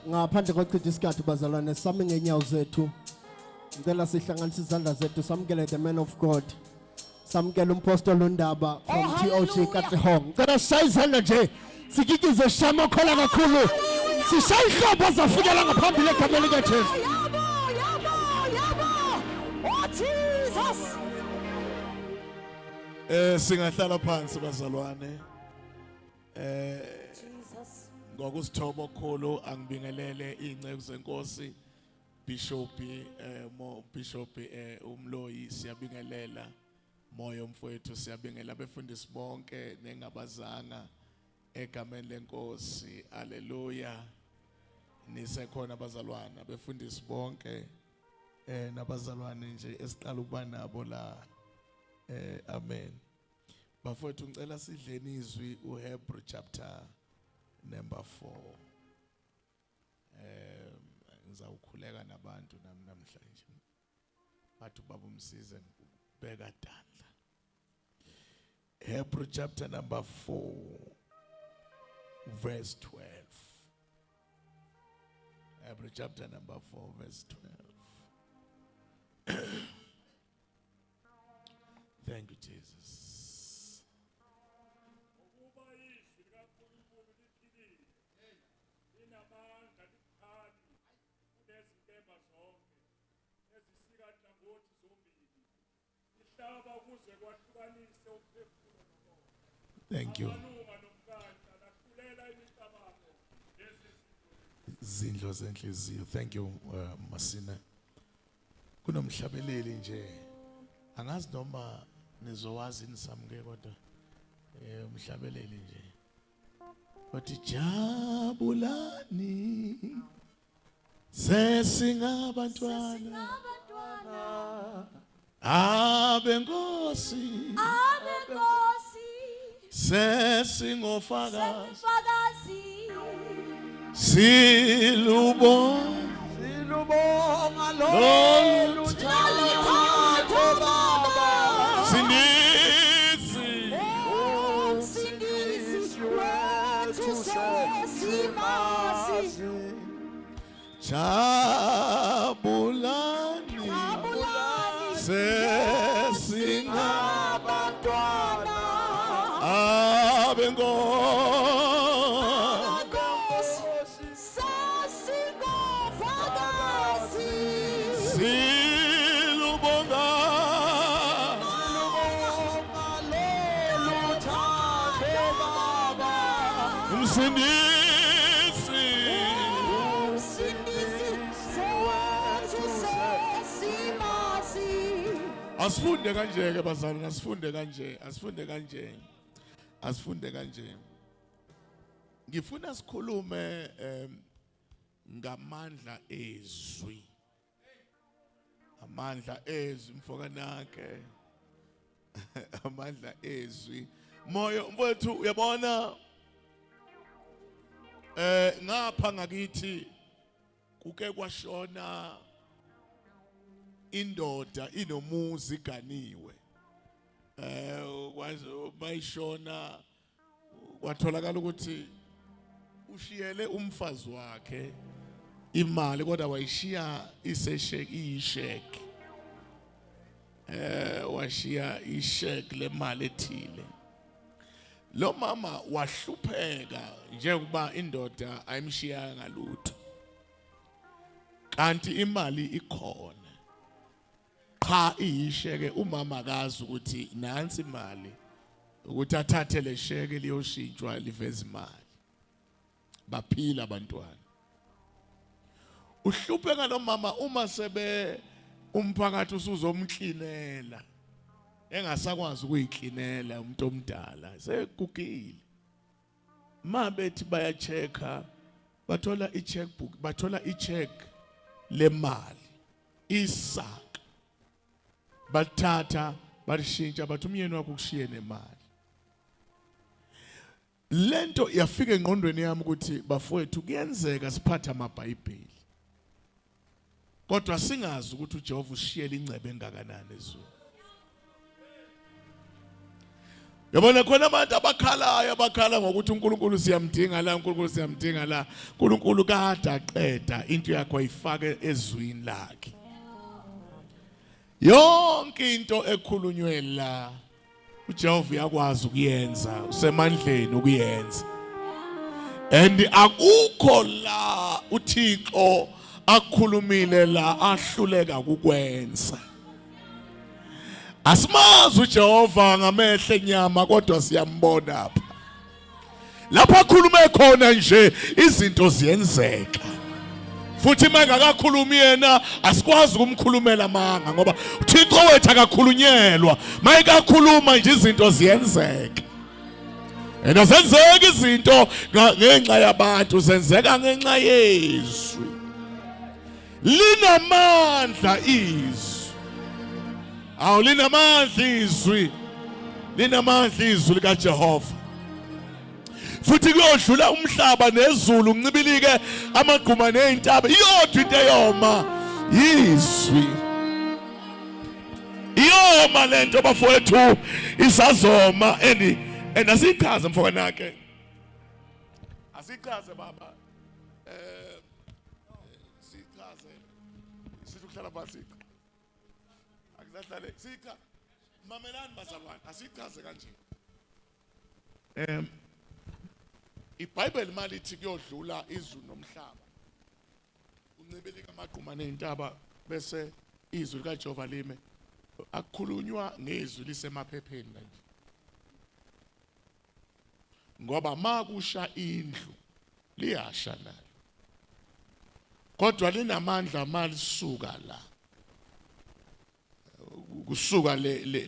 Ngaphandle kokuchitha isikhathi bazalwane sami ngenyawo zethu ngicela sihlanganise izandla zethu samukele the man of God samukele umpostoli Ndaba from TOC Katlehong ngicela sishaye izandla nje sikikize shama khola kakhulu sishaye ihlombe zafikela ngaphambili egameni likaJesu Jesus singahlala phansi bazalwane ngokusithoba okhulu angibingelele ingcebo zenkosi Bishop umloyi siyabingelela moya omfowethu siyabingelela abefundisi bonke nengabazanga egameni lenkosi haleluya nisekhona abazalwane abefundisi bonke nabazalwane nje esiqala ukuba nabo la amen bafowethu ngicela sidleni iZwi uHebrew chapter number 4 ngizawukhuleka nabantu namhlanje bathi baba umsize ngibeka dandla Hebrew chapter number 4 verse 12 Hebrew chapter number 4 verse 12 Thank you Jesus Thank you. Zindlo zenhliziyo. Thank you Masina. Kunomhlabeleli nje. Angazi noma nizowazi nisamke kodwa umhlabeleli nje. Bathi jabulani sesingabantwana abenkosi sesingofakazi silubonga lolu thando baba sindisi wethu sesimazi jabulani sesingabantwana abenkosi silubonga umsindisi asifunde kanje ke bazalwane asifunde kanje ngifuna sikhulume ngamandla ezwi mfokanake amandla ezwi moyo mfowethu uyabona ngapha ngakithi kuke kwashona indoda inomuzi ganiwe bayishona kwatholakala ukuthi ushiyele umfazi wakhe imali kodwa wayishiya ishek washiya ishek lemali ethile lo mama wahlupheka njengoba indoda ayimshiya ngalutho kanti imali ikhona cha iyisheke umama akazi ukuthi nansi imali ukuthi athathe lesheke liyoshintshwa liveze imali baphila abantwana uhlupheka lo mama uma sebe umphakathi usuzomklinela engasakwazi ukuyiklinela umuntu omdala sekugile mabethi bayachecka bathola icheckbook bathola icheck lemali isaka bathatha barishintsha bathi umyeni wakho kushiye nemali lento yafika engqondweni yami ukuthi bafowethu kuyenzeka siphatha amabhayibheli kodwa singazi ukuthi uJehova ushiyela incebe engakanani ezweni yabona khona abantu abakhala ngokuthi uNkulunkulu siyamdinga la uNkulunkulu kade aqeda into yakho ayifake ezwini lakhe yonke into ekhulunywe la uJehova yakwazi ukuyenza usemandleni ukuyenza and akukho la uThixo akhulumile la ahluleka ukukwenza asimazi uJehova ngamehlo enyama kodwa siyambona lapha akhulume khona nje izinto ziyenzeka futhi mangakakhulumi yena asikwazi ukumkhulumela manga ngoba uThixo wethu akakhulunyelwa mayikakhuluma nje izinto ziyenzeka Zenzeka izinto ngenxa yabantu zenzeka ngenxa yezwi linamandla izwi linamandla izwi likaJehova futhi kuyodlula umhlaba nezulu uncibilike amagquma nezintaba iyodwa into eyoma izwi iyoma lento bafowethu isazoma and asichaze mfokanake asichaze baba sichaze situhlala phansi akuzahlale sikha mamelani bazalwane asichaze kanje iBhayibheli malithi kuyodlula izulu nomhlaba uncibeleka amagquma nezintaba bese izwi likaJehova lime akukhulunywa ngezwi lisemaphepheni kanje ngoba makusha indlu liyasha nalo kodwa linamandla malisuka la kusuka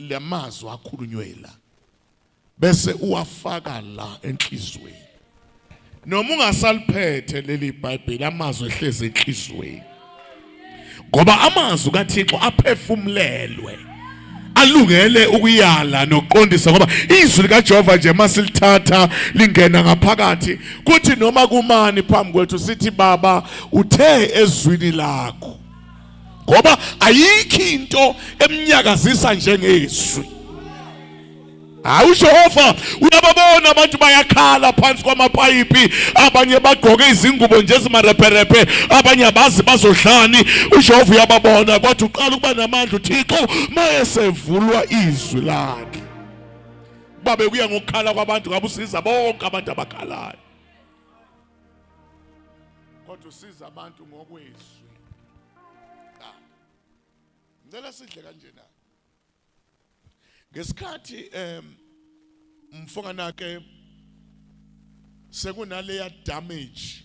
lamazwi akhulunywe la bese uwafaka la enhlizweni noma ungasaliphethe leli iBhayibheli amazwi ehleze enhlizweni ngoba amazwi kaThixo aphefumlelwe alungele ukuyala noqondisa ngoba izwi likaJehova nje masilithatha lingena ngaphakathi kuthi noma kumani phambi kwethu sithi baba uthe ezwini lakho ngoba ayikho into eminyakazisa njengezwi Hawu Jehova uyababona abantu bayakhala phansi kwamapayipi, abanye bagqoke izingubo nje ezimareperepe, abanye abazi bazodlani. uJehova uyababona kodwa uqala ukuba namandla uThixo mayesevulwa izwi lakhe. Babe kuya ngokukhala kwabantu ngabe usiza bonke abantu abakhalayo, kodwa usiza abantu ngokwezwi. Ngicela sidle kanje na ngesikhathi mfokana ke sekunaleya damage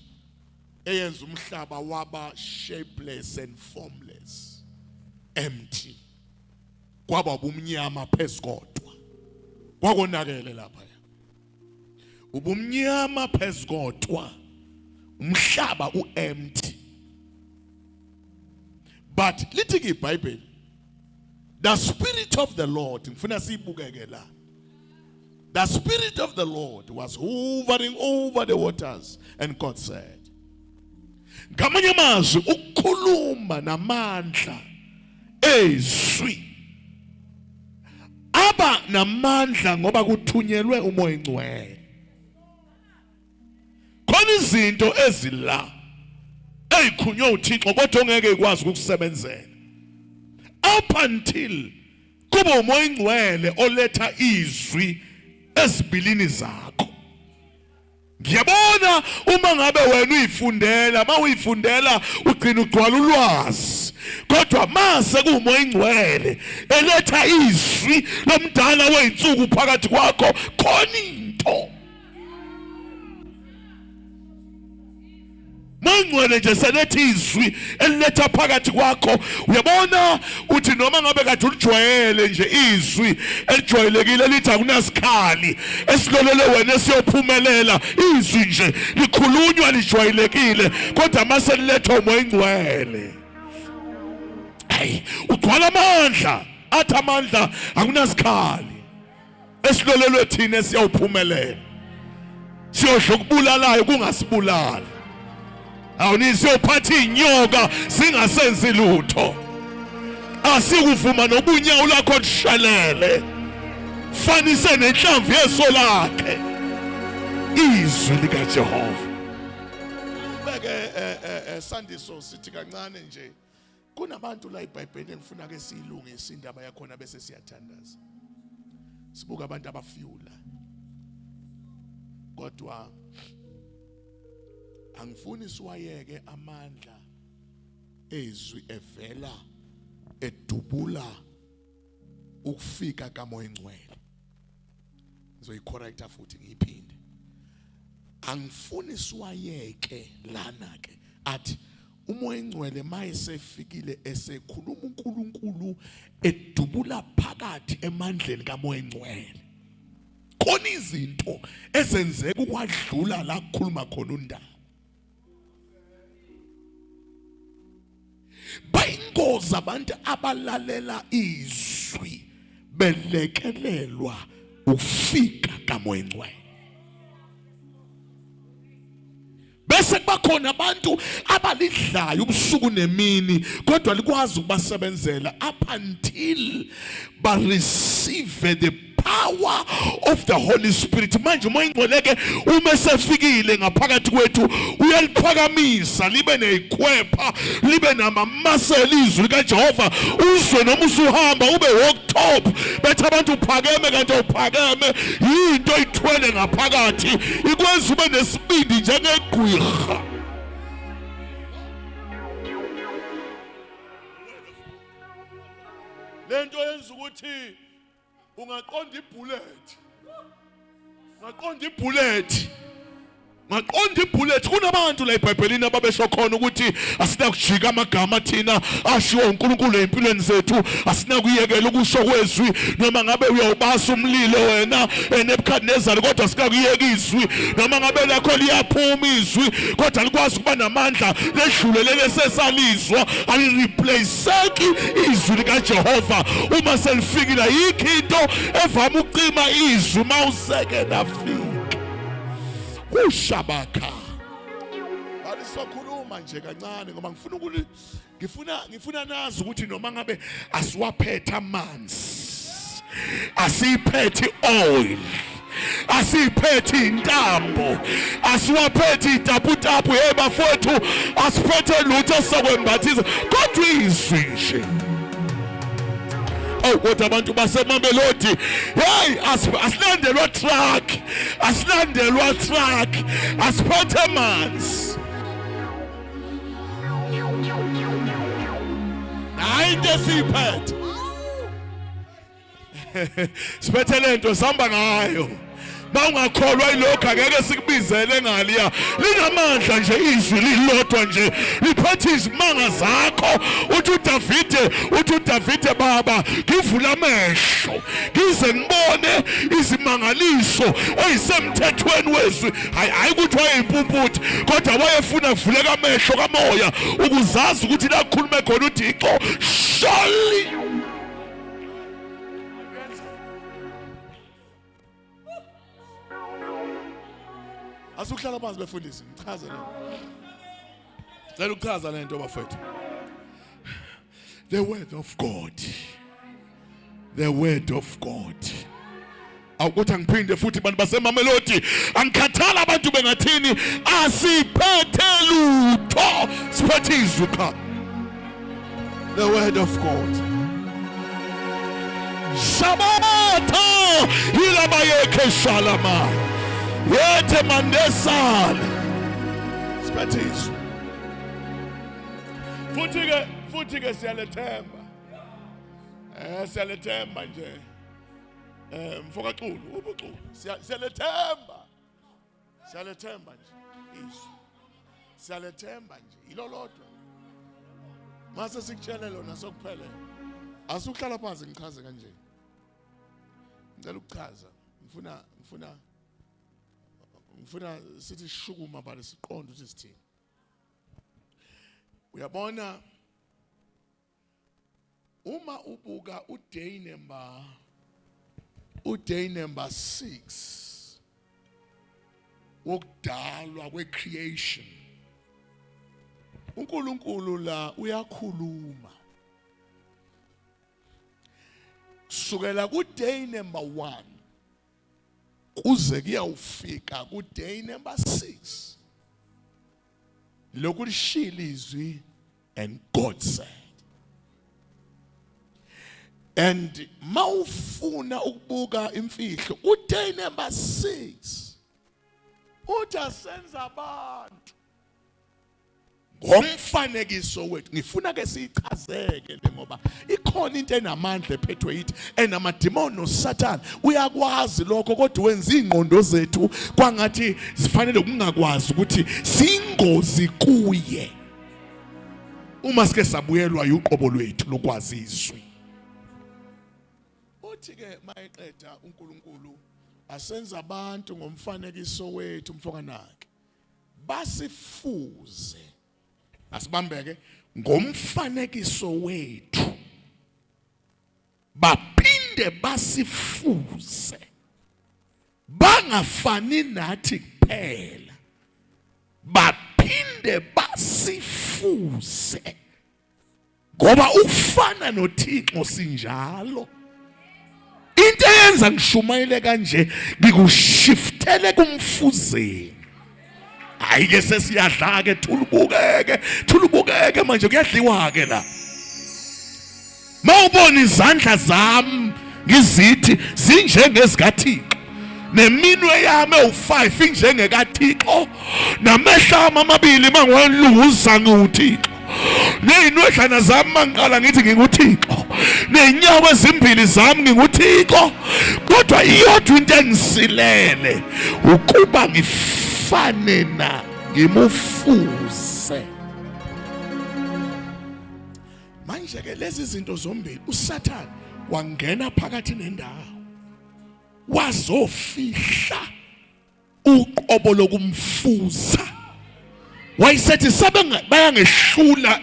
eyenza umhlaba waba shapeless and formless, empty, kwaba ubumnyama phezkodwa. Kwakonakele lapha ubumnyama phezkodwa, umhlaba uempty. But lithi ke iBhayibheli, the Spirit of the Lord, ngifuna siyibukeke la, the Spirit of the Lord was hovering over the waters, and God said, ngamanye amazwi ukukhuluma namandla ezwi aba namandla ngoba kuthunyelwe umoya engcwele. Khona izinto ezila eyikhunywe uThixo kodwa ongeke ikwazi ukusebenzela up until kuba umoya engcwele oletha izwi ezibilini zakho. Ngiyabona uma ngabe wena uyifundela, ma uyifundela ugcina ugcwala ulwazi, kodwa mase kuumoya engcwele eletha izwi lomdala weinsuku phakathi kwakho, khona into mangcwele nje seletha izwi eliletha phakathi kwakho. Uyabona uthi noma ngabe kade ulijwayele nje izwi elijwayelekile lithi akunasikhali esilolele wena esiyophumelela, izwi nje likhulunywa lijwayelekile, kodwa mase liletha umoya engcwele ugcwala amandla, athi amandla akunasikhali esilolelwe thina esiyophumelela, siyodla okubulalayo kungasibulali. Awunisiyophatha inyoka singasenzi lutho, asikuvuma nobunyawo lakho lushalele fanise nenhlamvu yeso lakhe, izwi likaJehova. Beke sandiso sithi kancane nje, kunabantu la iBhayibheli ngifuna ke siyilungise indaba yakhona bese siyathandaza. Sibuka abantu abafyula, kodwa angifuni siwayeke amandla ezwi evela edubula ukufika kamoya engcwele. Ngizoyicorrecta futhi ngiyiphinde. Angifuni siwayeke lana ke athi umoya engcwele mayesefikile esekhuluma uNkulunkulu edubula phakathi emandleni kamoya engcwele. Khona izinto ezenzeka ukwadlula la kukhuluma khona uNdaba. Bayingozi abantu abalalela izwi belekelelwa ufika kamoya engcwele. Bese bakhona abantu abalidlayo ubusuku nemini kodwa likwazi ukubasebenzela up until ba receive the power of the Holy Spirit. Manje umoya engcwele uma sefikile ngaphakathi kwethu uyaliphakamisa libe neyikhwepha, libe namamuscle izwi likaJehova, uzwe noma usuhamba ube walk top. Bethi abantu uphakeme kanti uphakeme yinto ithwele ngaphakathi ikwenza ube nesibindi njengegqwirha. Lento yenza ukuthi ungaqonda ibullet, ngaqonda ibullet, ngaqonda ibullet. Kunabantu la eBhayibhelini ababesho khona ukuthi asinakujika amagama thina ashiwo uNkulunkulu empilweni zethu, asinakuyekela ukusho kwezwi noma ngabe uyawubasa umlilo wena eNebukadnezar, kodwa asinakuyeka izwi noma ngabe lakho liyaphuma izwi kodwa likwazi ukuba namandla ledlulelele sesalizwa, alireplaceki izwi likaJehova uma selifikile. Yikho into evama ucima izwi mawuseke nafika ushabaka. Alisokhuluma nje kancane ngoba ngifuna nazi ukuthi noma ngabe asiwaphethe amanzi asiphethe oil, asiphethe intambo, asiwaphethe itaputapu bafowethu, asiphethe lutho sokwembathisa kodwa izwi nje. Oh, kodwa abantu baseMamelodi, hey, asilandelwa truck, asiphethe amanzi. Hayi into siphethe. Siphethe lento sihamba ngayo. Bawungakholwa ilokho angeke sikubizele ngaliya. Linamandla nje izwi lilodwa nje. Liphethe izimanga zakho. Uthi uDavide baba, ngivula amehlo. Ngize ngibone izimangaliso ezisemthethweni wezwi. Hayi ukuthi wayeyimpuphuthi, kodwa wayefuna kuvuleka amehlo kamoya ukuzazi ukuthi la kukhulume khona uThixo. Surely asuhlala phansi befundisi ngichaze lento. Cela ukuchaza lento bafethu. The word of God. The word of God. Awukuthi angiphinde futhi abantu baseMamelodi, angikhathala abantu bengathini, asiphethe lutho, siphethe izwi kha. The word of God. Shabato ilabayeke shalama. Yete mandesale. Siphethe izwi. Futhi ke siyalethemba. Siyalethemba nje. Mfoka Khulu, ubuxulu. Siyalethemba. Siyalethemba nje izwi. Siyalethemba nje ilolodwa. Mase sikutshele lona sokuphela. Asuhlala phansi ngichaze kanje. Ngicela ukuchaza. Ngifuna sithi shukuma bale siqonde ukuthi sithini. Uyabona uma ubuka uday number 6 wokudalwa kwe-creation, uNkulunkulu la uyakhuluma sukela kuday number 1 kuze kuyawufika kuday number 6 lokhu lishilo izwi and God said. And mawufuna ukubuka imfihlo uday number 6 uthi asenza abantu ngomfanekiso wethu. Ngifuna ke siyichazeke le ngoba ikhona into enamandla ephethwe yithi enamademoni noSathane. Uyakwazi lokho kodwa wenza ingqondo zethu kwangathi sifanele ukungakwazi ukuthi singozi kuye. Uma sike sabuyelwa uqobo lwethu lokwazi izwi. Uthi ke mayeqeda uNkulunkulu asenza abantu ngomfanekiso wethu mfokanake. Basifuze. Asibambeke ngomfanekiso wethu. Baphinde basifuze. Bangafani nathi kuphela. Baphinde basifuze. Ngoba ufana noThixo sinjalo. Into eyenza ngishumayele kanje ngikushiftele kumfuzeni. Ayike sesiyadla ke thulubukeke manje kuyadliwa ke la. Mawubona izandla zami ngizithi zinjengezikaThixo, neminwe yami ewu5 injengekaThixo, namehlo ami amabili mangiwaluza nguThixo, neyinwedlana zami mangiqala ngithi nginguThixo, nenyawo ezimbili zami nginguThixo, kodwa iyodwa into engisilele ukuba ngifane na ngimufuze. Manje ke lezi zinto zombili uSathane wangena phakathi nendawo wazofihla uqobo lokumfuza. Wayesethi bayangehlula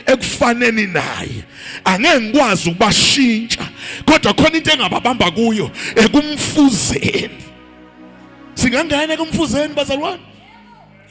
ekufaneni naye, angeke ngikwazi ukubashintsha, kodwa khona into engababamba kuyo ekumfuzeni. Singangena kumfuzeni bazalwane?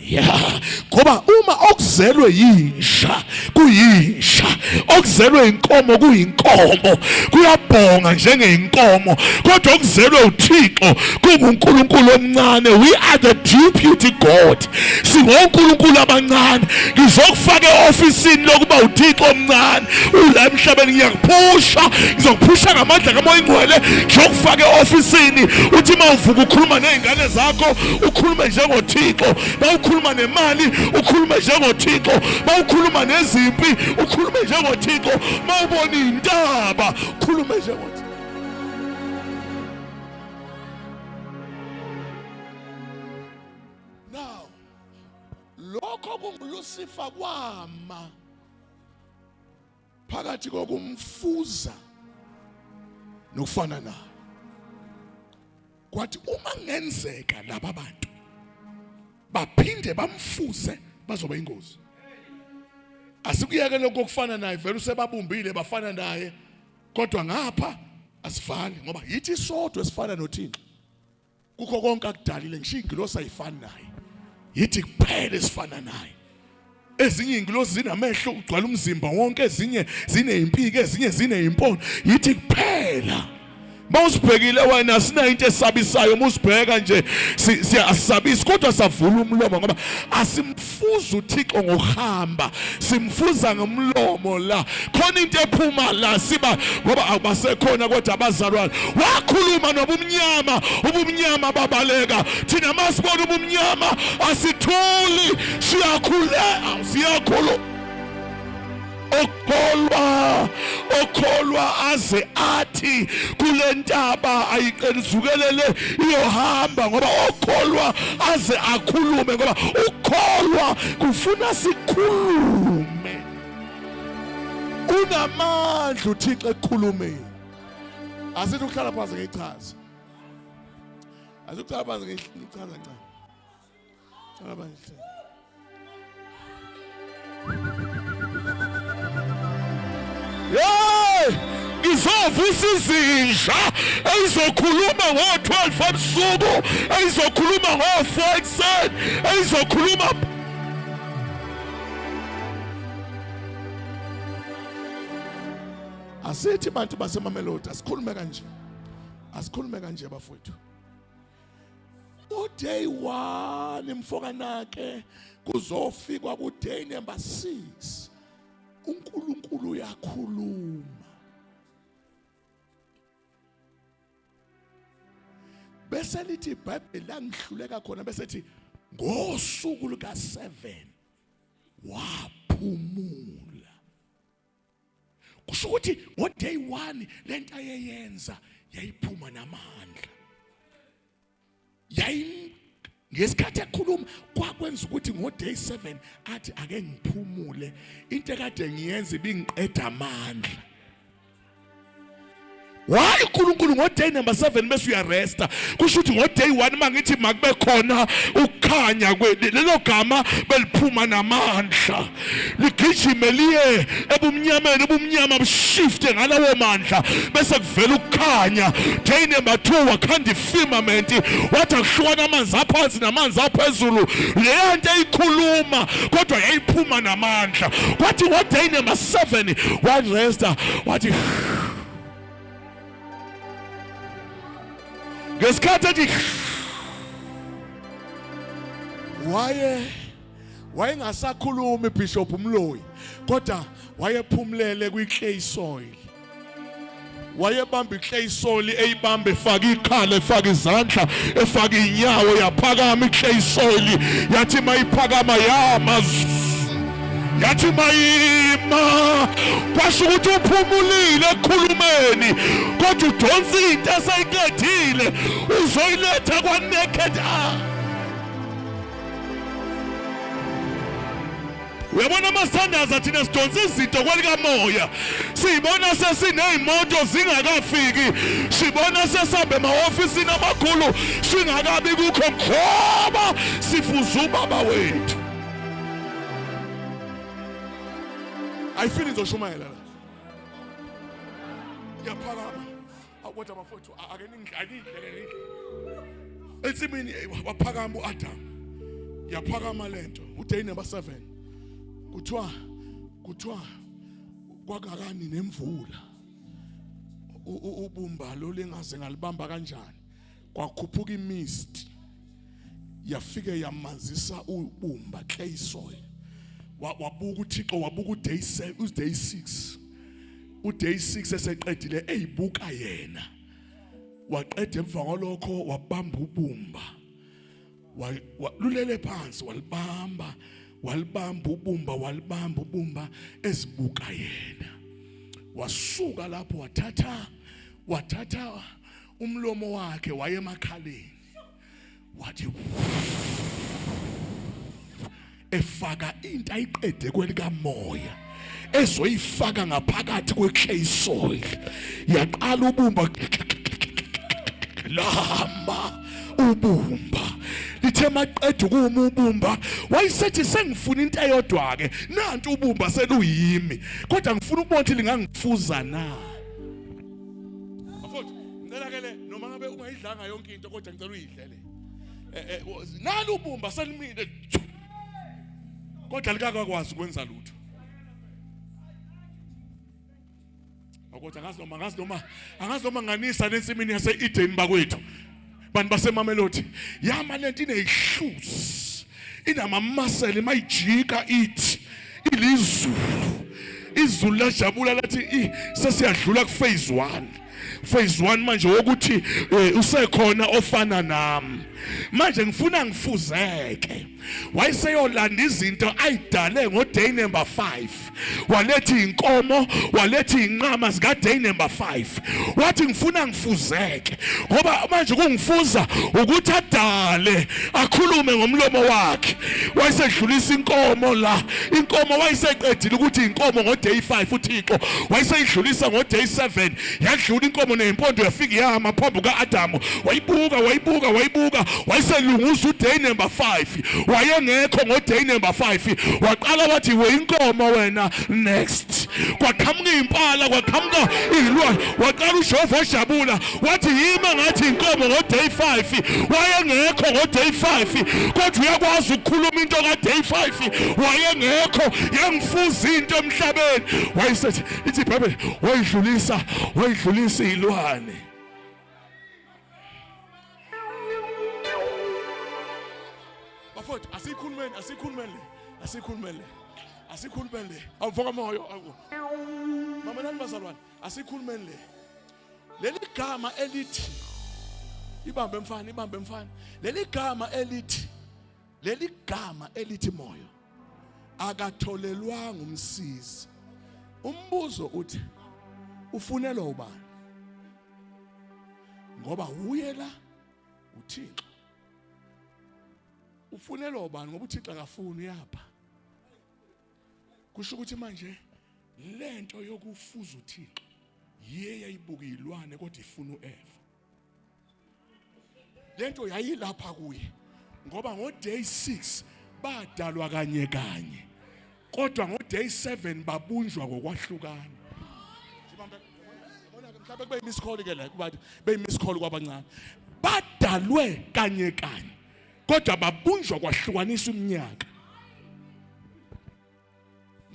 Yeah, ngoba uma okuzelwe yisha kuyisha, okuzelwe inkomo kuyinkomo, kuyabhonga njengeinkomo, kodwa okuzelwe uThixo kunguNkulunkulu omncane. We are the deputy God. Singonkulunkulu abancane. Ngizokufaka eofisini lokuba uThixo omncane. Ula emhlabeni ngiyakuphusha, ngizokuphusha ngamandla kaMoya Ingcwele, ngizokufaka eofisini. Uthi mawuvuka ukhuluma nezingane zakho, ukhulume njengoThixo. Mawukhuluma nemali, ukhulume njengoThixo. Mawukhuluma nezimpi, ukhulume njengoThixo. Mawubona indaba, ukhulume njengoThixo. Now, lokho kungulusifa kwama phakathi kokumfuza nokufana naye. Kwathi uma ngenzeka laba bantu baphinde bamfuze bazoba ingozi. Asikuyeke lokho okufana naye, vele usebabumbile bafana naye, kodwa ngapha asifani ngoba yithi sodwa esifana noThixo. Kukho konke akudalile ngisho ingilosi ayifani naye. Yithi kuphela esifana naye. Ezinye ingilosi zinamehlo ugcwala umzimba wonke, ezinye zinezimpiko, ezinye zinezimponi. Yithi kuphela. Mawusibhekile wena sina into esabisayo, musibheka nje siyasabisa kodwa savula umlomo ngoba asimfuza uThixo ngokuhamba, simfuza ngomlomo la. Khona into ephuma la siba ngoba abasekhona kodwa abazalwane. Wakhuluma nobumnyama, ubumnyama babaleka. Thina masibona ubumnyama asithuli, siyakhuluma. Okholwa aze athi kule ntaba ayiqelizukelele iyohamba, ngoba okholwa aze akhulume, ngoba ukholwa kufuna sikhulume. Unamandla uThixo ekukhulumeni. Asithi ukuhlala phansi ngechaza. Asikuhlala phansi ngechaza ncane. Hlala phansi. Ngizovusa izinja ezizokhuluma ngo-12 ebusuku, ezizokhuluma ngo-4 ekuseni, ezizokhuluma. Asithi bantu basemamelodi asikhulume kanje. Asikhulume kanje bafowethu. Uday 1 mfokanake kuzofikwa kuday number 6. uNkulunkulu uyakhuluma. Bese lithi iBhayibheli langihluleka khona bese lithi ngosuku luka7 waphumula. Kusho ukuthi ngoday 1 lento ayeyenza yayiphuma namandla. Ngesikhathi ekhuluma kwakwenza ukuthi ngoday 7 athi ake ngiphumule, into ekade ngiyenza ibingiqeda amandla. Why uNkulunkulu ngoday number 7 bese uyaresta? Kusho ukuthi ngoday 1 mangithi makube khona ukukhanya lelo gama beliphuma namandla, ligijime liye ebumnyameni, ubumnyama bushifte ngalawo mandla bese kuvela ukukhanya. Day number 2 wakhanda ifirmament, wathi akuhlukana amanzi aphansi namanzi aphezulu. Leyo nto eyikhuluma kodwa yayiphuma namandla. Kwathi ngoday number 7 waresta, wathi ngesikhathi ethi wayengasakhulumi Bishop Mloyi, kodwa wayephumulele kwi-clay soil. Wayebamba i-clay soil, eyibamba efaka ikhala, efaka izandla, efaka inyawo, yaphakama i-clay soil. Yathi mayiphakama yama, yathi mayima. Kwasho ukuthi uphumulile ekhulumeni, kodwa udonsa into eseyiqedile uzoyiletha kwa-naked eye. Uyabona amathandaza thina sidonsa izinto kwelikamoya, siyibona sesiney'moto zingakafiki, sibona sesambe ema-ofisini amakhulu singakabi kukho ngoba sifuza ubaba wethu. Ayifini ngizoshumayela la. Yaphakama. Kodwa bafowethu akenindlele. Etsimini waphakama uAdam. yaphakama lento uday number 7 kuthiwa kwakakani nemvula ubumba lo lingaze ngalibamba kanjani kwakhuphuka imist yafike yamanzisa ubumba clay soil wabuka uThixo wabuka uday 6 uday 6 eseqedile eyibuka yena waqeda emva kwalokho wabamba ubumba lulele phansi walibamba ubumba ezibuka yena wasuka lapho wathatha umlomo wakhe waye emakhaleni wathi efaka into ayiqede kwelika moya ezoyifaka ngaphakathi kweclay soil yaqala ubumba lahamba ubumba lithe maqedwe kuma ubumba wayesethi sengifuna into eyodwa ke nanti ubumba seluyimi kodwa ngifuna ukubona ukuthi lingangifuza na afot ngicela ke le noma ngabe ungayidlanga yonke into kodwa ngicela uyidlele nalo ubumba selimile kodwa likakwazi ukwenza lutho kodwa angazi noma nganisa lensimini yase Eden bakwethu bantu basemamelodi yama lento ineyihluzi inamamasele mayijika ithi izulu lajabula lathi sesiyadlula ku phase 1 manje wokuthi usekhona ofana nami manje ngifuna ngifuzeke wayeseyolanda izinto ayidale ngoday number 5 waletha inkomo waletha inqama zika day number 5 wathi ngifuna ngifuzeke ngoba manje kungifuza ukuthi adale akhulume ngomlomo wakhe wayesedlulisa inkomo la inkomo wayeseqedile ukuthi inkomo ngoday 5 uThixo wayeseyidlulisa ngoday 7 yadlula inkomo nempondo yafika yama phambi kaAdamu wayibuka wayeselunguza uday number 5 wayengekho ngoday number 5 waqala wathi we inkomo wena next kwaqhamuka impala kwaqhamuka izilwane waqala uJehova ojabula wathi yima ngathi inkomo ngoday 5 wayengekho ngoday 5 kodwa uyakwazi ukukhuluma into kaday 5 wayengekho yangifuza into emhlabeni wayesethi ithi iBhayibheli wayidlulisa izilwane bafowethu asikhulumele awuvuka moyo mama nani bazalwane asikhulumele leli gama elithi ibambe mfana leli gama elithi moyo akatholelwanga umsizi umbuzo uthi ufunelwa ubani ngoba uye la uThixo ufunelwa ubani ngoba uThixo akafuni yapha kusho ukuthi manje lento yokufuza uThixo yiye yayibuka izilwane kodwa ifuna uEva lento yayilapha kuye ngoba ngoday 6 badalwa kanye kodwa ngoday 7 babunjwa ngokwahlukana mhlawumbe kube miss call ke la kubantu beyimiss call kwabancane badalwe kanye kodwa babunjwa kwahlukanisa umnyaka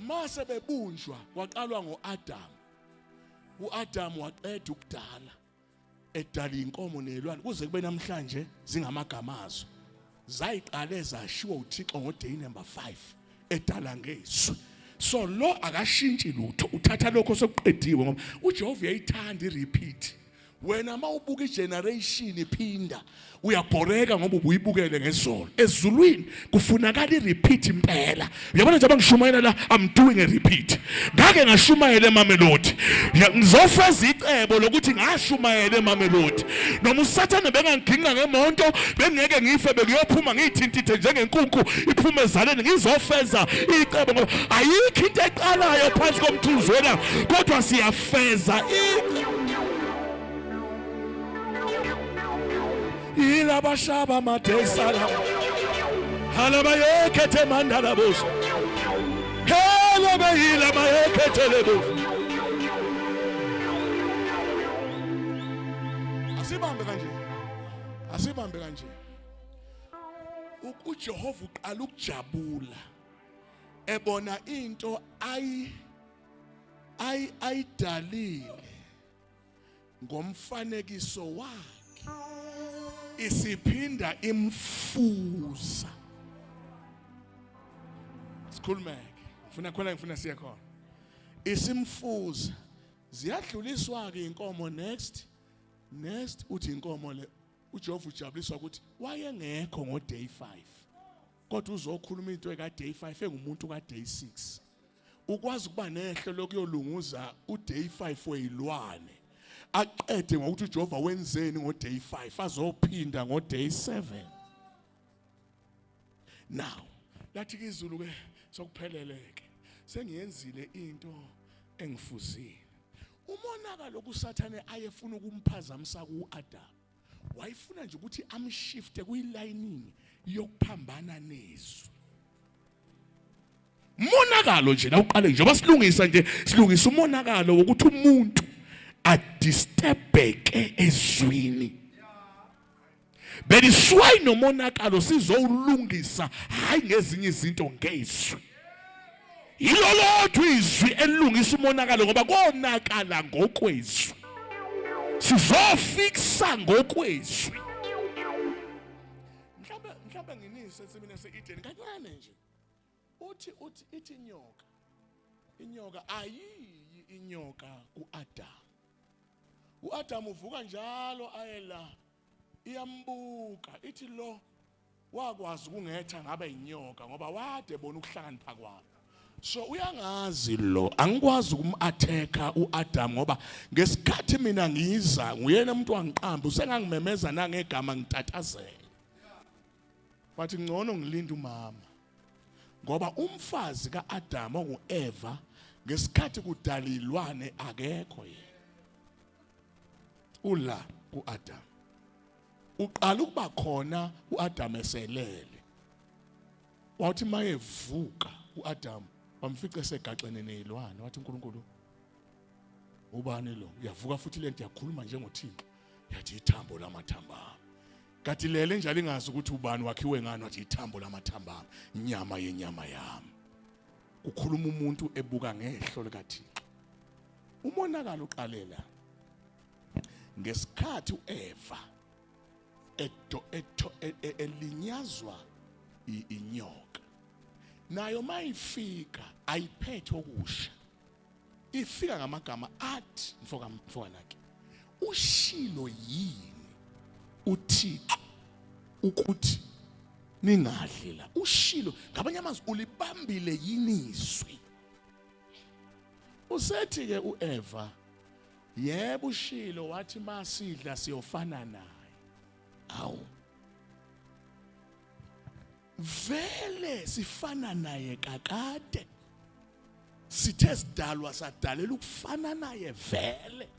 mase bebunjwa kwaqalwa ngoAdamu uAdamu waqeda ukudala edala inkomo nezilwane kuze kube namhlanje zingamagamazo zayiqale zashiwa uThixo ngoday number 5 edala ngezwi so lo akashintshi lutho uthatha lokho sokuqediwe ngoba uJehova uyayithanda irepeat wena mawubuka igeneration iphinda uyabhoreka ngoba ubuyibukele ngezolo ezulwini kufunakala irepeat impela uyabona nje abangishumayela la I'm doing a repeat ngake ngashumayela eMamelodi ngizofeza icebo lokuthi ngashumayela eMamelodi noma uSathane benganginga ngemonto bengeke ngife bekuyophuma ngithintithe njengenkukhu iphume ezaleni ngizofeza icebo ngoba ayikho into eqalayo phansi komthunzi wena kodwa siyafeza ila bashaba matesala halaba yekete mandala bosa halaba ila mayekete lebo asibambe kanje uJehova uqala ukujabula ebona into ayidalile ngomfanekiso wakhe isiphinda imfuza. Sikhulume ngifuna siye khona. Isimfuza ziyadluliswa ke inkomo next uthi inkomo le uJehova ujabuliswa ukuthi wayengekho ngo day 5 kodwa uzokhuluma into eka day 5 engumuntu ka day 6 ukwazi ukuba nehlo lokuyolunguza u day 5 weyilwane aqede ngokuthi uJehova wenzeni ngo day 5 azophinda ngo day 7. Now lathi izulu ke sokupheleleke sengiyenzile into engifuzile. Umonakalo kuSathane ayefuna ukumphazamisa kuAdam wayifuna nje ukuthi amshifte kuyilayinini yokuphambana nezwi. Umonakalo nje nawuqale njengoba silungisa umonakalo wokuthi umuntu adisturbeke ezwini. Beliswayi nomonakalo sizowulungisa hayi ngezinye izinto ngezwi. Yilolodwa izwi elungisa umonakalo ngoba konakala ngokwezwi. Sizofikisa ngokwezwi. Mhlawumbe nginise semina seEden kancane nje. Ithi inyoka ayiyi inyoka kuAdam. uAdam uvuka njalo ayela iyambuka ithi lo wakwazi ukungetha ngabe inyoka ngoba wade bona ukuhlakanipha kwabo. So uyangazi lo angikwazi ukumatheka uAdam ngoba ngesikhathi mina ngiza nguyena umuntu wangiqamba usengangimemeza nangegama ngitatazela. Bathi ngcono ngilinde umama ngoba umfazi kaAdam onguEva ngesikhathi kudalilwane akekho yena. Ula kuAdam uqala ukuba khona uAdam eselele. Wathi mayevuka uAdam wamfica esegaxene nezilwane wathi uNkulunkulu ubani lo uyavuka futhi lento yakhuluma njengoThixo yathi ithambo lamathamba. Kathi lele njalo ingazi ukuthi ubani wakhiwe ngani wathi ithambo lamathamba inyama yenyama yami. Kukhuluma umuntu ebuka ngehlo likaThixo. Umonakalo uqalela ngesikhathi uEva elinyazwa inyoka. Nayo mayifika ayiphethe okusha. Ifika ngamagama athi mfokanake ushilo yini uThixo ukuthi ningadli la. Ushilo ngabanye amazwi ulibambile yini izwi. Usethi ke uEva yebo ushilo wathi masidla siyofana naye. Awu vele sifana naye kakade. Sithe sidalwa sadalela ukufana naye vele.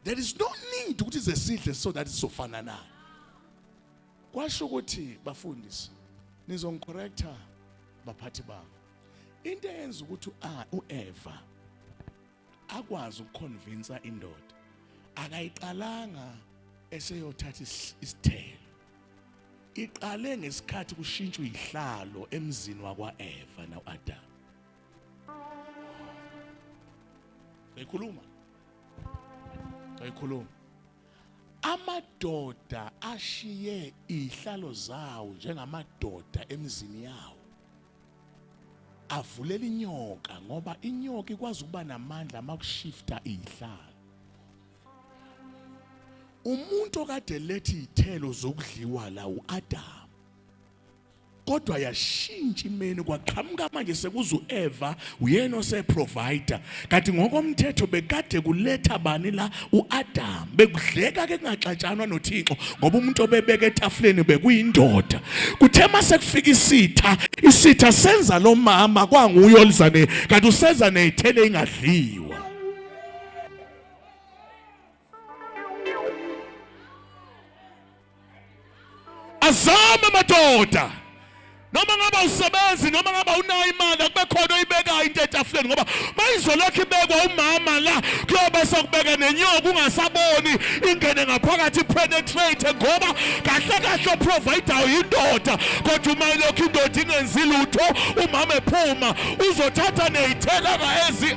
There is no need ukuthi zesidle so that sofana naye. Kwasho ukuthi bafundisi nizongicorrecta baphathi bami. Into eyenza ukuthi uEva akwazi ukuconvince indoda akayiqalanga eseyothatha isithelo. Iqale ngesikhathi kushintshwa ihlalo emzini wakwaEva noAdam. Ayikhuluma. Amadoda ashiye ihlalo zawo njengamadoda emzini yawo. Avulela inyoka ngoba inyoka ikwazi ukuba namandla makushifta ihlalo. Umuntu okade lethi izithelo zokudliwa la uAdam. Kodwa yashintsha imeni kwaqhamuka manje sekuza uEva uyena oseprovider. Kanti ngokomthetho bekade kuletha bani la uAdam. Bekudleka ke kungaxatshanwa noThixo ngoba umuntu obebeka etafuleni bekuyindoda. Kuthe mase kufika isitha senza lo mama kwanguye olizane kanti usenza nezithelo engadliwa. Azama madoda. Noma ngaba usebenzi noma ngaba unayo imali akube khona oyibeka into etafuleni ngoba mayizolokho ibekwa umama la kuyoba sokubeka nenyoka ungasaboni ingene ngaphakathi penetrate ngoba kahle kahle provider uyindoda kodwa uma lokhu indoda ingenzi lutho umama ephuma uzothatha nezithela kaezi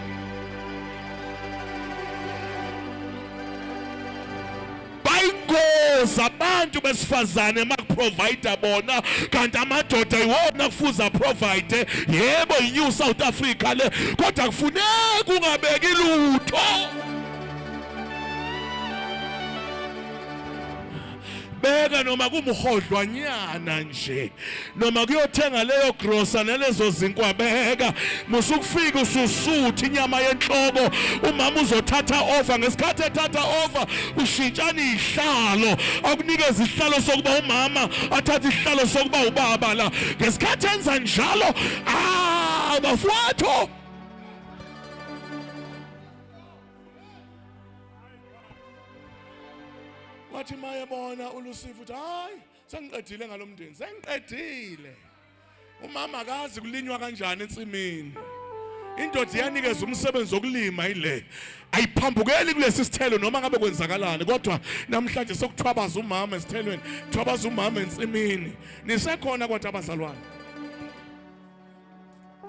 bayingoza abantu besifazane makuprovide bona kanti amadoda iwona kufuza provide yebo iNew South Africa le kodwa kufuneka ungabeki lutho beka noma kumhodlwanyana nje noma kuyothenga leyo grocer nalezo zinkwa beka musukufika ususuthi inyama yenhloko umama uzothatha over ngesikhathi ethatha over ushintshana izihlalo akunikeza isihlalo sokuba umama athatha isihlalo sokuba ubaba la ngesikhathi enza njalo bafowethu wathi mayebona uLucifer uthi hayi sengiqedile ngalomndeni sengiqedile umama akazi kulinywa kanjani ensimini indoda iyanikeza umsebenzi wokulima ile ayiphambukeli kulesi sithelo noma ngabe kwenzakalani kodwa namhlanje sokuthwabaza umama esithelweni thwabaza umama ensimini nisekhona kodwa abazalwane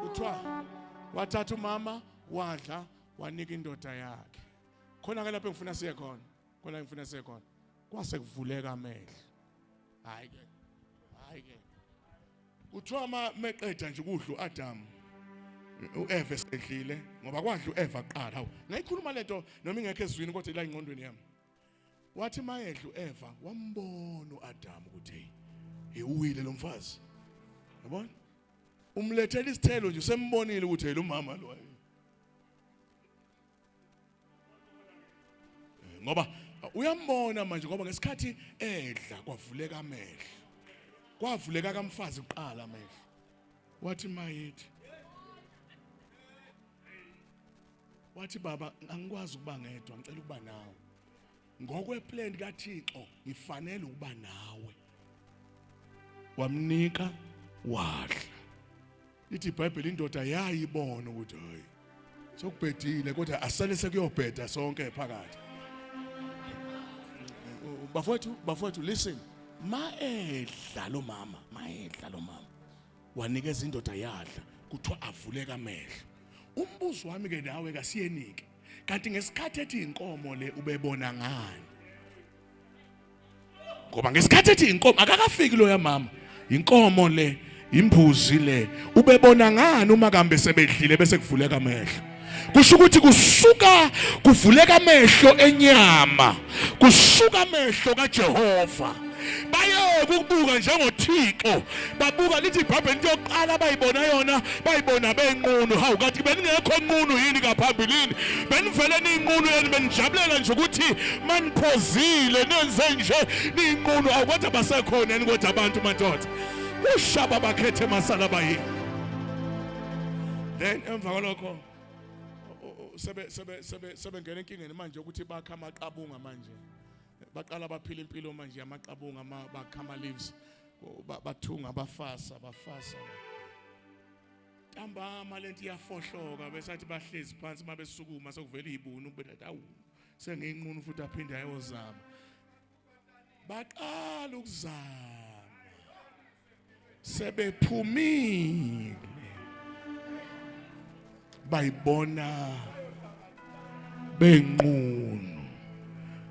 uthiwa wathatha umama wadla wanika indoda yakhe khona ke lapho ngifuna siye khona khona ngifuna siye khona kwase kuvuleka amehlo hayi ke uthiwa meqeda nje kudla uAdam uEva esedlile ngoba kwadla uEva kuqala hawu ngayikhuluma lento noma ingekho ezwini kodwa ila ingqondweni yami wathi mayedla uEva wambona uAdam ukuthi hey uwile lo mfazi yabona umlethela isithelo nje usembonile ukuthi hey lo mama lo ngoba uyambona manje ngoba ngesikhathi edla kwavuleka amehlo kwavuleka kamfazi uqala amehlo wathi mayithi wathi baba angikwazi ukuba ngedwa ngicela ukuba nawe ngokweplan kaThixo ngifanele ukuba nawe wamnika wadla ithi iBhayibheli indoda yayibona ukuthi hayi sokubhedile kodwa asale sekuyobheda sonke phakathi bafowethu listen maedla lo mama wanikeza indoda yadla kuthiwa avuleka amehlo umbuzo wami ke nawe kasiyenike kanti ngesikhathi ethi inkomo le ubebona ngani ngoba ngesikhathi ethi inkomo akakafiki lo yamama inkomo le imbuzi le ubebona ngani uma kambe sebedlile bese kuvuleka amehlo kusho ukuthi kusuka kuvuleka amehlo enyama kusuka amehlo kaJehova baye ukubuka njengoThixo babuka lithi iBhayibheli into yokuqala bayibona yona bayibona benqunu hawu kathi beningekho nqunu yini kaphambilini benivele ninqunu yini benijabulela nje ukuthi maniphozile nenze nje ninqunu awukwathi basekhona yini kodwa abantu madoda ushaba bakhethe masala bayini then emva kwalokho sebengena enkingeni manje ukuthi bakha amaqabunga manje baqala baphila impilo manje amaqabunga bakha ama leaves bathunga bafasa ntambama lento iyafohloka besathi bahlezi phansi mabesukuma sokuvela izibunu ubetha awu sengiyinqunu futhi aphinde ayozama baqala ukuzama sebephumile bayibona benqunu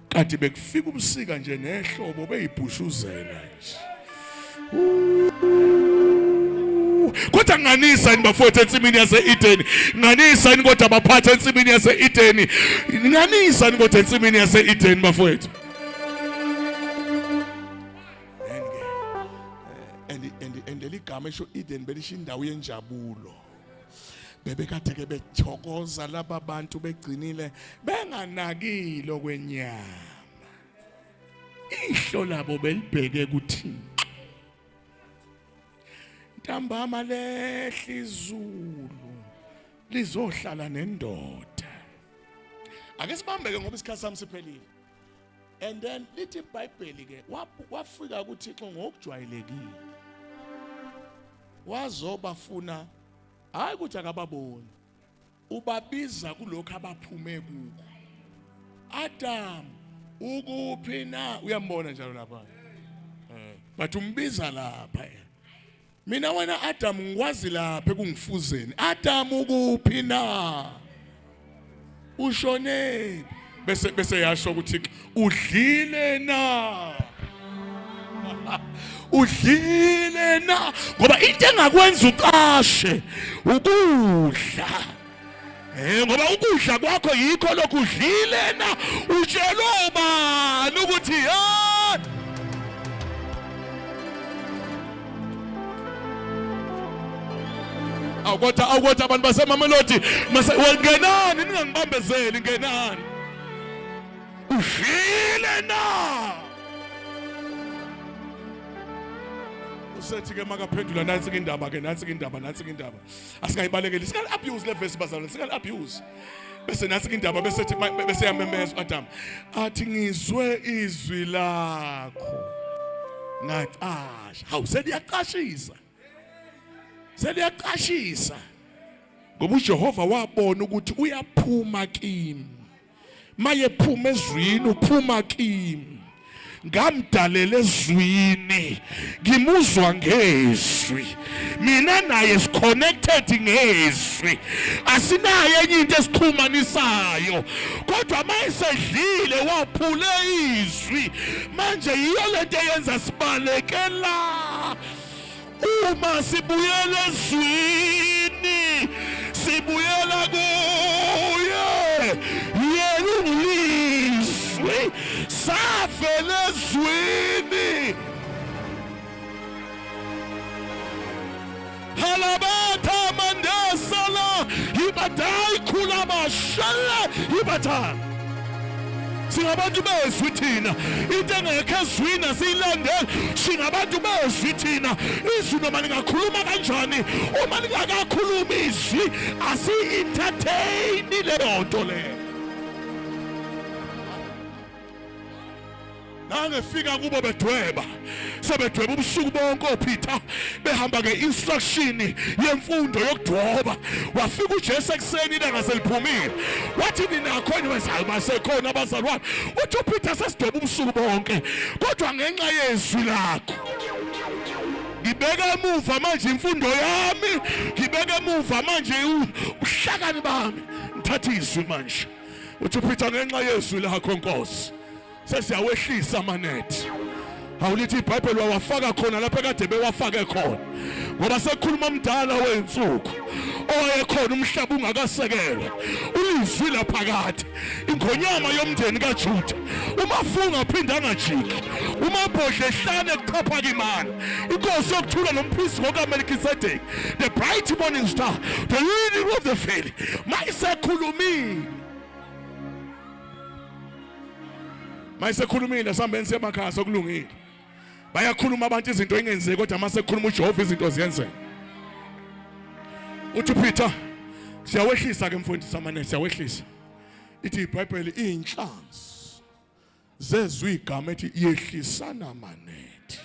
kanti bekufika ubusika nje nehlobo beyibhushuzela nje kodwa nganisa ini bafowethu ensimini yase-Eden nganisa ini kodwa abaphatha ensimini yase-Eden nganisa ini kodwa ensimini yase-Eden bafowethu and ligama esho Eden belisho indawo yenjabulo bebekade ke bethokoza laba abantu begcinile benganakile okwenyama ihlo labo belibheke kuThixo ntambama lehla izulu lizohlala nendoda ake sibambeke ngoba isikhathi sami siphelile and then lithi iBhayibheli ke wafika kuThixo ngokujwayelekile wazobafuna hayi ukuthi akababoni ubabiza kulokho abaphume kuko Adam ukuphi na uyambona njalo lapha but umbiza lapha mina wena Adam ngikwazi lapha ekungifuzeni Adam ukuphi na ushone bese yasho ukuthi udlile na udlile na ngoba into engakwenza uqashe ukudla ngoba ukudla kwakho yikho lokudlile na utshelo bani ukuthi awukho abantu basemamelodi ngenani ningangibambezeli ngenani udlile na usethi ke makaphendula nansi indaba asingayibalekeli singali abuse le verse bazalwane singali abuse bese nansi indaba bese yamemeza Adam athi ngizwe izwi lakho ngaqasha hawu seliyaqashisa ngoba uJehova wabona ukuthi uyaphuma kimi mayephuma ezwini uphuma kimi ngamdalela ezwini ngimuzwa ngezwi mina naye connected ngezwi asinaye enye into esixhumanisayo kodwa mayisedlile waphule izwi manje yiyo lento eyenza sibalekela uma sibuyela ezwini sibuyela kuye yena ungilizwi safela ezwini halabata mandasala ibadai Khula mashallah ibata singabantu bezwi thina into engekho ezwini asiyilandeli singabantu bezwi thina izwi noma lingakhuluma kanjani uma lingakakhuluma izwi asi-entertain leyo nto leyo nangefika kubo bedweba sebedweba ubusuku bonke oPeter behamba nge-instruction yemfundo yokudwoba wafika uJesu ekseni ilanga seliphumile wathi ninakho eniwenzayo basekhona abazalwane uthi uPeter sesidweba ubusuku bonke kodwa ngenxa yezwi lakho ngibeka emuva manje imfundo yami ngibeka emuva manje uhlakani bami ngithatha izwi manje uthi uPeter ngenxa yezwi lakho Nkosi sesiyawehlisa amanethi awulithi iBhayibheli wawafaka khona lapha kade bewafake khona ngoba sekhuluma umdala weinsuku owayekhona umhlaba ungakasekelwa ulizwi laphakade ingonyama yomndeni kaJuda umafunga phinda angajiki umabhodle ehlane kuchapha kimana inkosi yokuthula nomphristi ngokaMelkisedeki the bright morning star the leading of the faith mayisekhulumile mayisekhulumile sihambeni semakhaya sokulungile bayakhuluma abantu izinto engenzeki kodwa masekhuluma uJehova izinto ziyenzeka uthi Peter siyawehlisa ke mfundisi amanethi siyawehlisa ithi iBhayibheli inhlanzi zezwi igama ethi yehlisana amanethi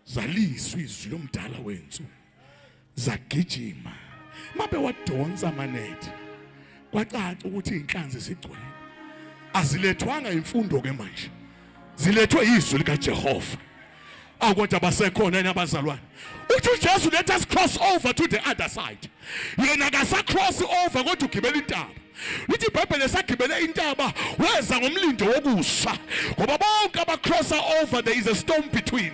zaliswa izwi lomdala wensuku zagijima mabe wadonsa amanethi kwacaca ukuthi inhlanzi sigcwele azilethwanga imfundo ke manje zilethwe izwi likaJehova akodwa basekhona nabazalwane uthi uJesu let us cross over to the other side yena akasa cross over kodwa ugibela intaba lithi iBhayibheli sagibele intaba weza ngomlindo wokusa ngoba bonke abacrossa over there is a storm between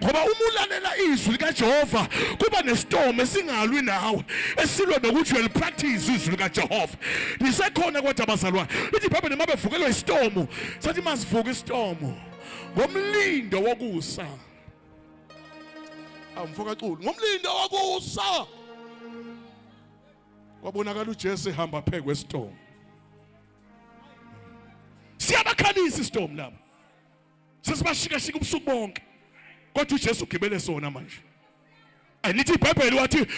ngoba umulalela izwi likaJehova kuba nestorm esingalwi nawe esilwe nokuthi will practice izwi likaJehova lisekhona kodwa abazalwane lithi iBhayibheli mabevukelwa istorm sathi masivuka istorm ngomlindo wokusa amfoka xulu ngomlindo wokusa kwabonakala uJesu ehamba phe kwestorm siyabakhalisa istorm lapha sesibashika ubusuku bonke kodwa uJesu ugibele sona manje anithi iBhayibheli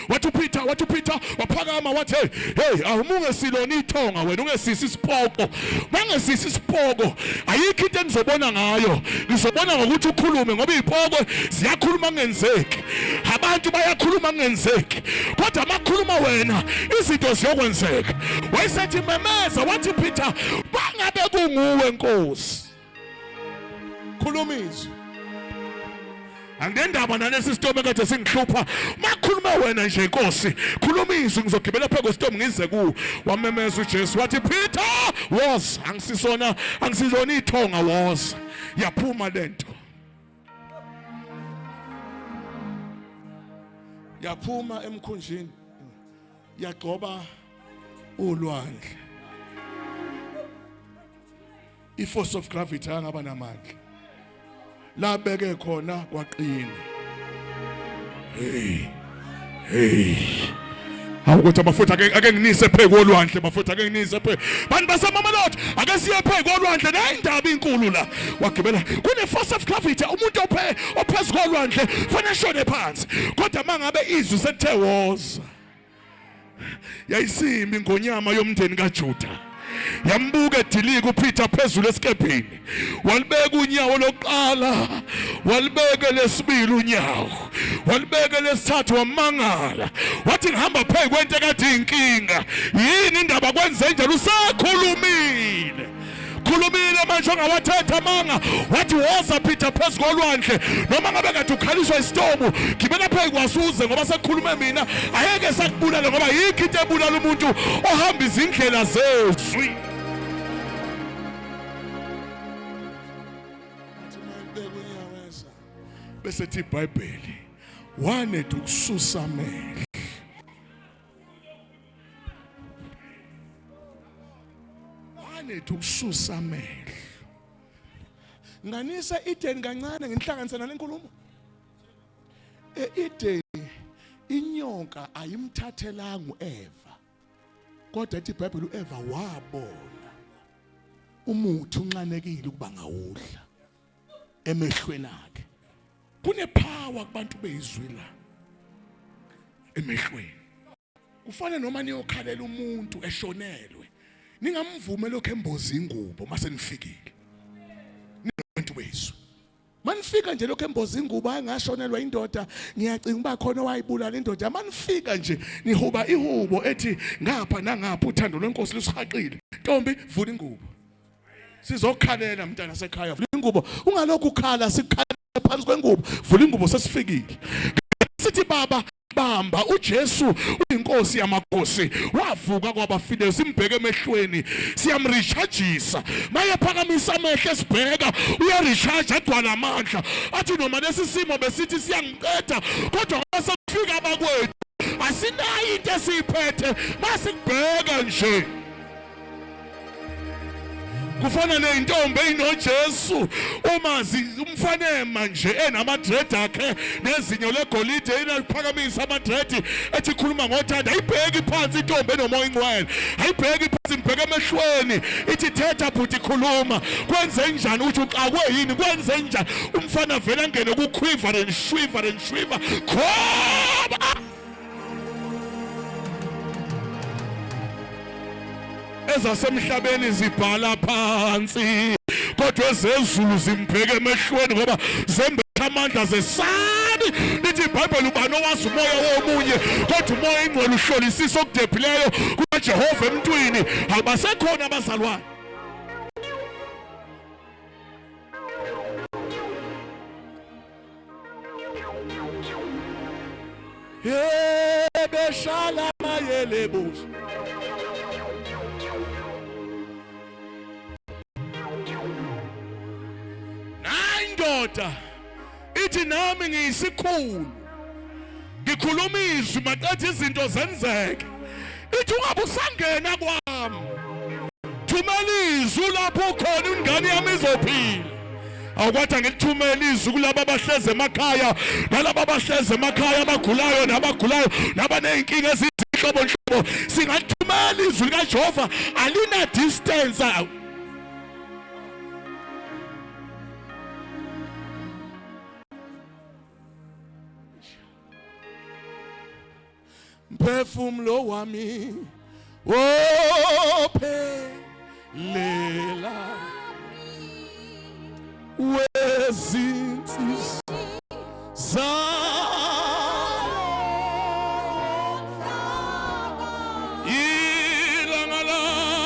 wathi uPeter waphakama wathi hey awumunge silona ithonga wena ungesisi isipoko mangesisi isipoko ayikho into enizobona ngayo ngizobona ngokuthi ukhulume ngoba izipoko ziyakhuluma ngenzeki abantu bayakhuluma ngenzeki kodwa makhuluma wena izinto ziyokwenzeka wayesethi memeza wathi Peter bangabe kunguwe Nkosi khuluma izwi. Angendaba nalesi sitomo kade singihlupha. Makhuluma wena nje inkosi. Khuluma izwi ngizogibela phezulu kwesitomo ngize ku. Wamemeza uJesu wathi Peter was angisizona ithonga was. Yaphuma lento. Yaphuma emkhunjini. Yagcoba ulwandle. I-force of gravity angaba namandla. La beke khona kwaqina. Hey. Awukuthi abafutha ake nginise phe kolwandle bafutha ake nginise phe. Bantu basemama Lord ake siye phe kolwandle nayindaba inkulu la. Wagibela kune force of gravity umuntu ophezulu kolwandle fanele shone phansi. Kodwa mangabe izwi sekuthe woza. Yayisimbi ngonyama yomndeni kaJuda. Yambuka edilika uPeter phezulu esikepini. Walibeka unyawo lokuqala, walibeka lesibili unyawo, walibeka lesithathu wamangala. Wathi ngihamba phezu kwento ekade inkinga. Yini indaba kwenze njalo usekhulumile. Khulumile manje ongawathetha manga. Wathi woza Peter phezulu kolwandle noma ngabe kade ukhaliswa isitomu. Gibela phezu kwasuze ngoba sekukhulume mina. Ayeke sakubulala ngoba yikho into ebulala umuntu ohamba izindlela zezwi. Bese thi iBhayibheli wanethu ukususa amehlo. Wanethu ukususa amehlo. Nganisa Eden kancane ngenhlanganisa nalenkulumo. Eden inyoka ayimthathelanga uEva. Kodwa ethi iBhayibheli uEva wabona umuthi unxanekile ukuba ngawudla emehlweni akhe. Kunepower kubantu bezwi la emehlweni. Kufanele noma niyokhalela umuntu eshonelwe ningamvume lokho emboza ingubo mase nifikile. Ningabantu bezwi. Manifika nje lokho emboza ingubo ayangashonelwa indoda ngiyacinga uba khona wayibulala indoda. Manifika nje nihuba ihubo ethi ngapha nangapha uthando lwenkosi lusihaqile. Ntombi vula ingubo. Sizokhalela mntana sekhaya vula ingubo. Ungalokhu ukhala sikhala phansi kwengubo vula ingubo sesifikile. Sithi baba bamba uJesu uyinkosi yamakhosi wavuka kwabafileyo simbheke emehlweni siyamrechargeisa maye phakamisa amehlo esibheka uyarecharge agcwala amandla athi noma lesi simo besithi siyangiqeda kodwa masifika abakwethu asinayo into esiphethe masikubheka nje. Kufana neintombi enoJesu umazi umfanema nje enamadred akhe nezinyo legolide enaphakamisa amadred ethi khuluma ngothanda ayibheki phansi intombi enomoya ingcwele ayibheki phansi imbheke emehlweni ithi thetha bhuti khuluma kwenze njani uthi uxakwe yini kwenze njani umfana vele angene kuquiver and shiver khoba ezasemhlabeni zibhala phansi kodwa ezezulu zimbheke emehlweni ngoba zembetha amandla zesabi. Lithi iBhayibheli ubani owazi umoya womunye kodwa umoya ingcwele uhlolisisa okudephileyo kukaJehova emntwini. Abasekhona abazalwane. Beshala mayelebus nayindoda ithi nami ngiyisikhulu ngikhuluma izwi maqathi izinto zenzeke. Ithi ungabe usangena kwami thumela izwi lapho khona ingane yami izophila. Awukwathi ngilithumela izwi kulabo abahleze emakhaya nalabo abahleze emakhaya abagulayo nabagulayo nabaneyinkinga ezinhlobonhlobo. Singathumela izwi likaJehova alina distance. Mphefumulo wami wophelela wezinsiza ilanga lami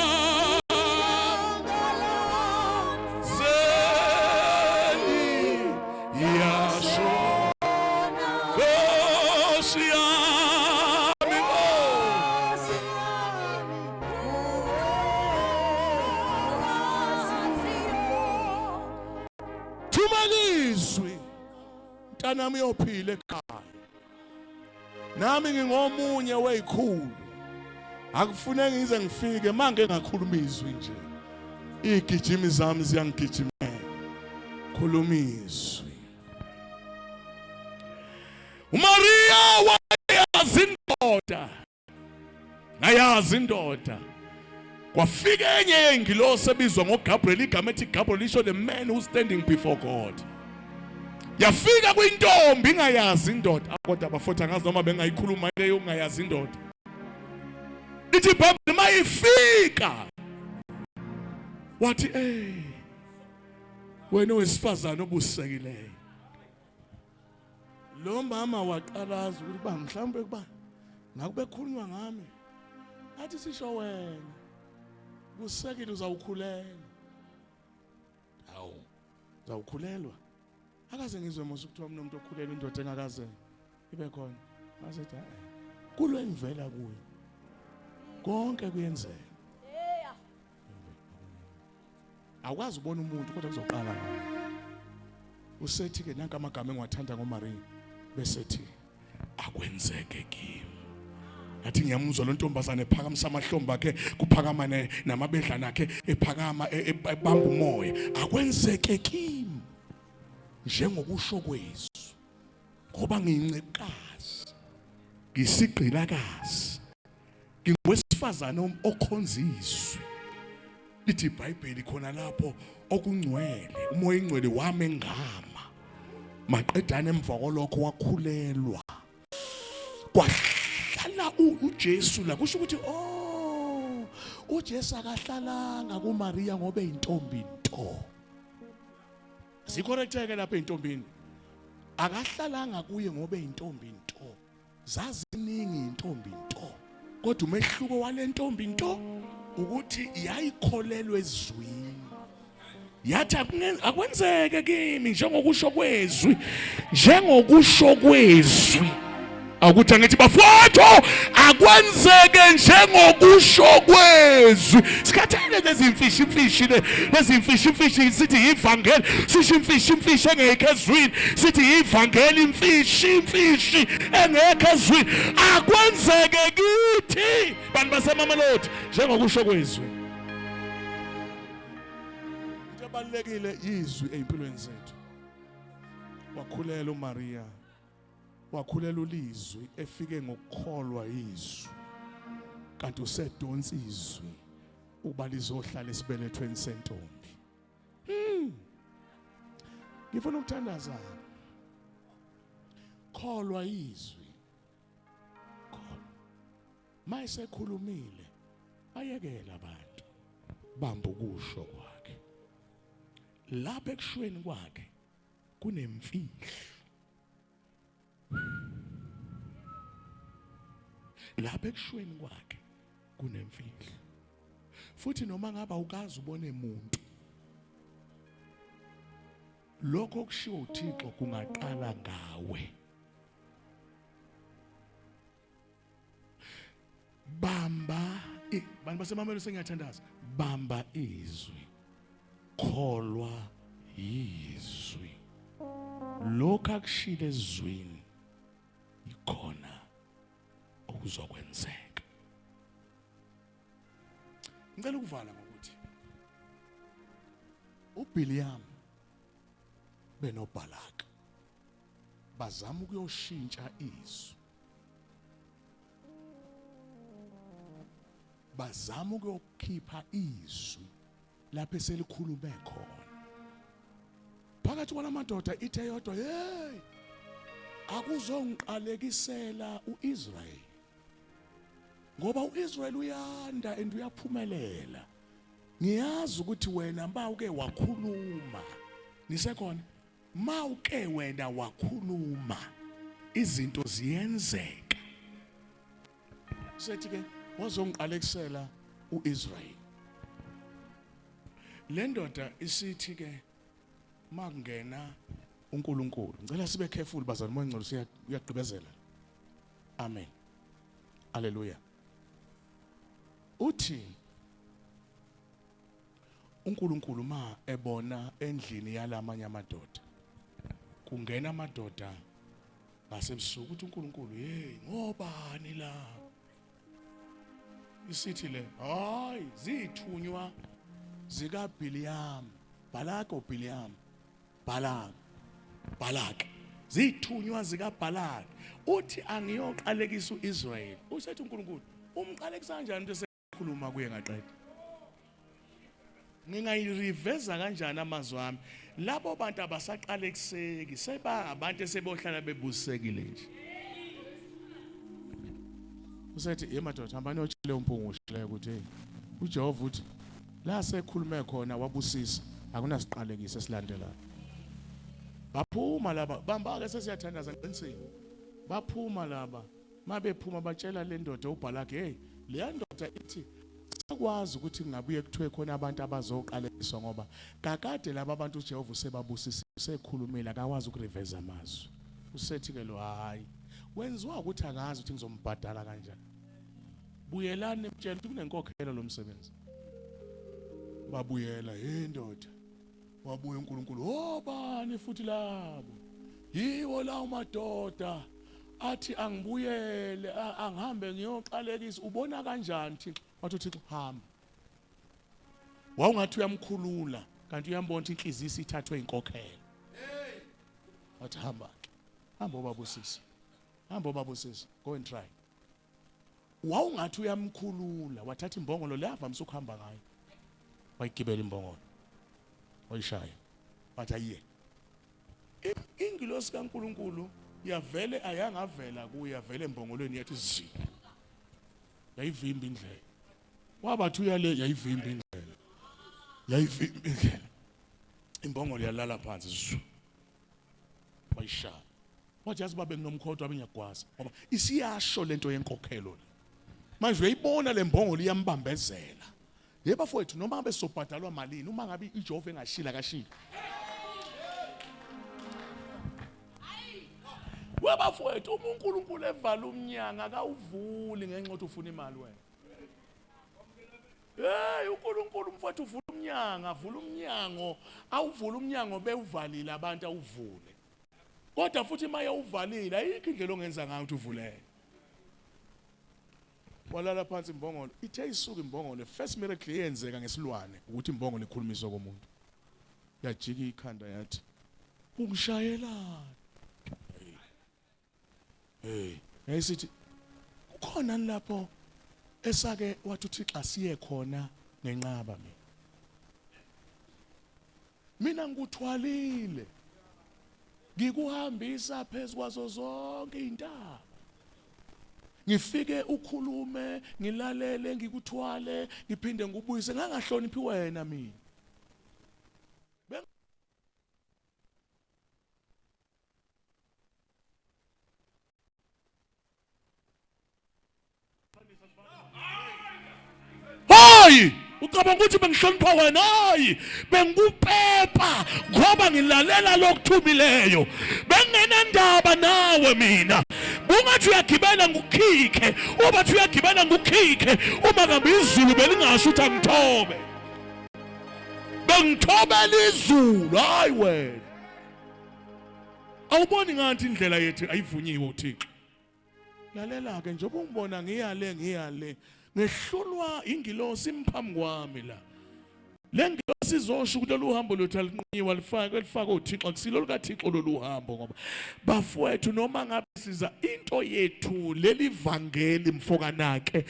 iZwi ntanami yophila ekhaya nami ngingomunye wezikhulu akufuneki ngize ngifike manje ngakhuluma iZwi nje igijimi zami ziyangigijimela khuluma iZwi uMaria wayazi indoda ayazi indoda kwafika enye yengilosi ebizwa ngoGabriel igama ethi Gabriel lisho the man who standing before God yafika kwintombi ingayazi indoda kodwa abafotha ngazi noma bengayikhuluma leyo ungayazi indoda lithi iBhayibheli mayifika wathi wena wesifazana obusekileyo lo mama waqalaza ukuthi mhlawumbe kuba ngakube khulunywa ngami athi sisho wena kusekile uzawukhulela hawu uzawukhulelwa akaze ngizwe mose ukuthiwa mina umuntu okhulelwa indoda engakaze ibe khona ngasethi kulo engivela kuyo konke kuyenzeka akwazi ubona umuntu kodwa kuzoqala usethi ke nanka amagama engiwathanda ngoMaria besethi akwenzeke kimi athi ngiyamuzwa lo ntombazane ephakamisa amahlombe akhe kuphakama namabedlana akhe ephakama ebamba umoya akwenzeke kimi njengokusho kweZwi ngoba ngiyincekazi ngisigqilakazi ngingowesifazane okhonza iZwi lithi iBhayibheli khona lapho okungcwele umoya ingcwele wami engama maqedane emva kolokho wakhulelwa kwahlala uJesu la kusho ukuthi uJesu akahlalanga kuMaria ngoba eyintombi nto sicorrecteke lapha eyintombini akahlalanga kuye ngoba eyintombi nto zaziningi intombi nto kodwa umehluko wale ntombi nto ukuthi yayikholelwe eZwini yathi akwenzeke kimi njengokusho kweZwi akuthi angithi bafowethu akwenzeke njengokusho kweZwi sikhathele lezi mfishi sithi ivangeli sithi imfishi engekho eZwini sithi ivangeli imfishi engekho eZwini akwenzeke kithi bantu baseMamelodi njengokusho kweZwi into ebalekile iZwi ezimpilweni zethu wakhulela uMaria wakhulela uLizwi efike ngokukholwa iZwi kanti usedonsa iZwi uba lizohlala esibelethweni sentombi ngifuna ukuthandaza kholwa iZwi mayisekhulumile ayekela abantu bamba ukusho kwakhe lapha ekushweni kwakhe kunemfihlo lapha ekushweni kwakhe kunemfihlo futhi noma ngaba ukazi ubone umuntu lokho kushiwo uThixo kungaqala ngawe bamba bantu baseMamelodi sengiyathandaza bamba iZwi kholwa iZwi lokho akushile eZwini ikhona okuzokwenzeka ngicela ukuvala ngokuthi uBiliam benoBalak bazama ukuyoshintsha iZwi bazama ukuyokhipha iZwi lapho eselikhulume khona phakathi kwalamadoda ithe yodwa hey akuzongiqalekisela uIsrael ngoba uIsrael uyanda and uyaphumelela ngiyazi ukuthi wena mawuke wakhuluma nisekhona mawuke wena wakhuluma izinto ziyenzeka sethi ke wazongiqalekisela uIsrael le ndoda isithi ke makungena uNkulunkulu ngicela sibe careful bazalwane moyingcolo uyaqhubezela amen haleluya uthi uNkulunkulu ma ebona endlini yalamanye amadoda kungena amadoda ngasebusuku uthi uNkulunkulu hey ngobani la isithi le hayi zithunywa zika Biliam Balak Biliam Balak zithunywa zika Balak uthi angiyoqalekisa uIsrael usethi uNkulunkulu umqalekisa kanjani into esikhuluma kuye ngaqedwe ngingayiriveza kanjani amazwi ami labo bantu abasaqalekiseki seba abantu esebohlala bebusekile nje usethi emadoda hamba niyotshela umpungushileyo ukuthi hey uJehova uthi la sekhulume khona wabusisa akunasiqalekise esilandelayo baphuma laba bamba ke sesiyathandaza ngiqinisile baphuma laba mabephuma batshela le ndoda uBalak hey le ndoda ithi sakwazi ukuthi kungabuye kuthiwe khona abantu abazoqalekiswa ngoba kakade laba abantu uJehova usebabusisa usekhulumile akawazi ukureveza amazwi usethi ke lo hayi wenziwa ukuthi akazi ukuthi ngizombhadala kanjani buyelani emtshela ukuthi kunenkokhelo lo msebenzi babuyela hey ndoda wabuya uNkulunkulu obani futhi labo yiwo lawo madoda athi angibuyele angihambe ngiyoqalekisa ubona kanjani Thixo wathi uThixo hamba wawungathi uyamkhulula kanti uyambona ukuthi inhliziyo isithathwe inkokhelo wathi hamba ubabusisi go and try wawungathi uyamkhulula wathatha imbongolo leyavamisa ukuhamba ngayo wayigibela imbongolo wayishaya wathi ayiye ingilosi kaNkulunkulu yavele ayangavela kuya vele embongolweni yathi zi yayivimba indlela wabathi uyale yayivimba indlela imbongolo yalala phansi zwi wayishaya wathi yazi babe nginomkhodo abengiyagwaza ngoba isiyasho lento yenkokhelo manje uyayibona le mbongolo iyambambezela yeba fowethu noma ngabe sobhadalwa malini uma ngabe iJehova engashila kashila weba fowethu uNkulunkulu evala umnyanga akawuvuli ngenxa ukuthi ufuna imali wena hey uNkulunkulu mfowethu uvula umnyanga vula umnyango awuvula umnyango bewuvalile abantu awuvule kodwa futhi maye uvalile ayikho indlela ongenza ngayo ukuthi uvuleke walala phansi imbongolo ithe isuka imbongolo first miracle yenzeka ngesilwane ukuthi imbongolo ikhulumiswa komuntu yajika ikhanda yathi ungishayelana hey ayisithi ukhona lapho esake wathi uThixo asiye khona ngenqaba mina ngikuthwalile ngikuhambisa phezukwazo zonke intaba ngifike ukhulume ngilalele ngikuthwale ngiphinde ngubuyise ngangahloniphi wena mina hayi ucabanga ukuthi bengihlonipha wena hayi bengikupepa ngoba ngilalela lokuthumileyo bengenandaba nawe mina bungathi uyagibela ngukhikhe ubathi uyagibela ngukhikhe uma ngabe izulu belingasho ukuthi angithobe bengithobela izulu hayi wena awuboni ngathi indlela yethu ayivunyiwe uThixo lalela ke njengoba ungibona ngiyale ngehlulwa ingilosi imphambi kwami la lengilosi izosho ukuthi lolu hambo lothu alinqinyiwa lifaka uThixo akusilo lukaThixo lolu hambo ngoba bafowethu noma ngabe siza into yethu leli vangeli mfokanake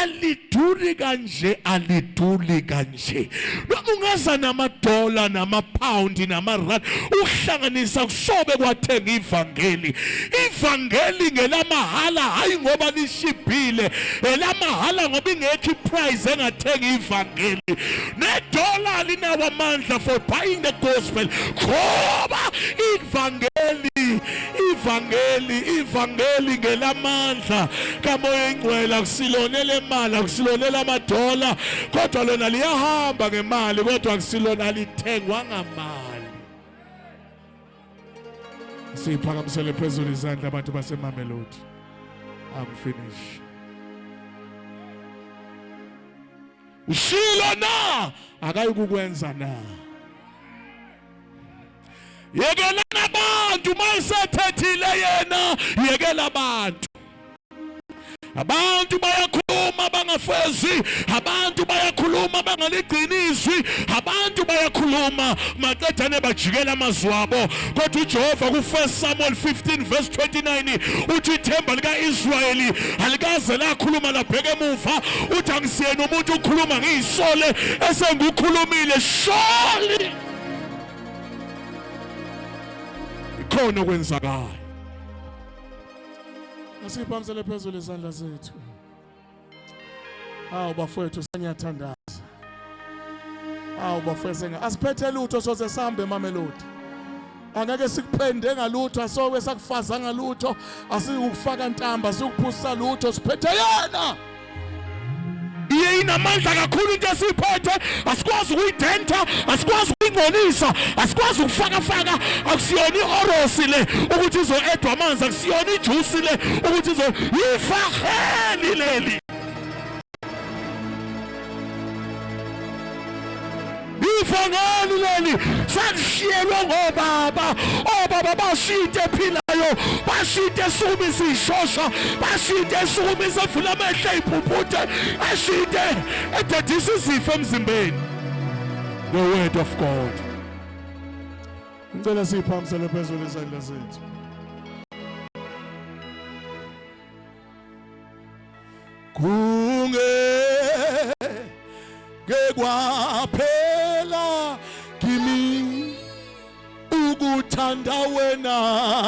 aliduri kanje noma ungaza namadola namapound namarand uhlanganisa kusobe kwathenga ivangeli ngelamahala hayi ngoba lishibhile elamahala ngoba ingekho iprize engathenga ivangeli nedola linawo amandla for buying the gospel ngoba ivangeli ngelamandla kamoya ingcwele akusilonela imali akusilonela amadola kodwa lona liyahamba ngemali kodwa akusilona lithengwa ngamali siphakamisele phezulu izandla abantu baseMamelodi I'm finished ushilo na akayikukwenza na Yekelana abantu mayisethethile yena yekela abantu. Abantu bayakhuluma bangafezi, abantu bayakhuluma bangaligcini izwi, abantu bayakhuluma maqedane bajikela amazwi abo. Kodwa uJehova ku 1 Samuel 15 verse 29 uthi ithemba lika Israyeli alikaze lakhuluma labheke emuva. Uthi angisiyena umuntu ukhuluma ngiyisole esengukhulumile surely ikhona okwenzakala. Asiphamisele phezulu izandla zethu. Hawu bafowethu sanyathandaza. Hawu bafowethu asiphethe lutho soze sihambe Mamelodi. Angeke sikuphende ngalutho, asoke sakufaza ngalutho, asikufaka ntamba, sikuphusa lutho, siphethe yena. Iye inamandla kakhulu into esiphethe, asikwazi ukuyidenta, asikwazi ukuyingcolisa, asikwazi ukufaka akusiyona iorosi le ukuthi izoedwa amanzi, akusiyona ijuice le ukuthi yifaheli leli. Ifangani leli sakushiyelwa ngobaba. Obaba bashite ephilayo, bashite esumisa ishosha, bashite esumisa evula amehlo iphuputhe, bashite ededisa izifo emzimbeni. The word of God. Ngicela siphamisele phezulu izandla zethu. Kwaphela kimi ukuthanda wena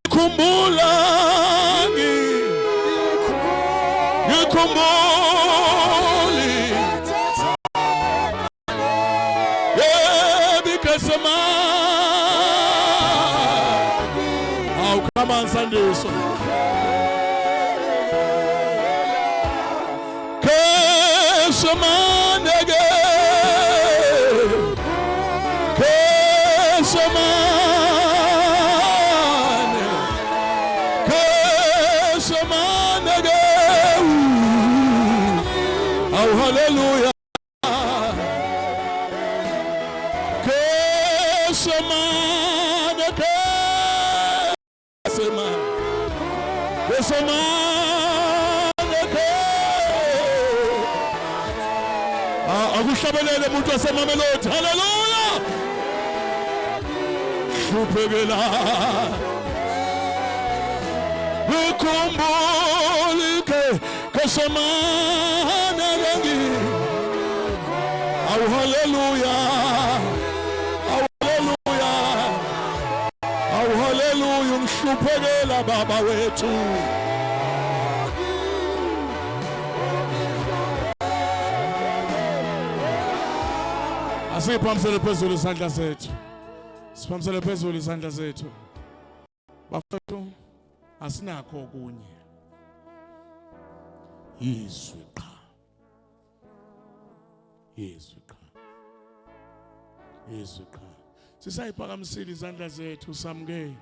ngikhumbula because come on, Sunday. Oh, hallelujah. Akushabelele umuntu waseMamelodi. Hallelujah. Shuphekela. Ukhumbulike kasemana lengi. Awu hallelujah. Awu hallelujah. Awu hallelujah. Mshuphekela baba wethu. Asiphamisele phezulu izandla zethu. Siphamisele phezulu izandla zethu. Bafethu asinakho okunye. Izwi qha. Izwi qha. Izwi qha. Sisayiphakamisile izandla zethu samke.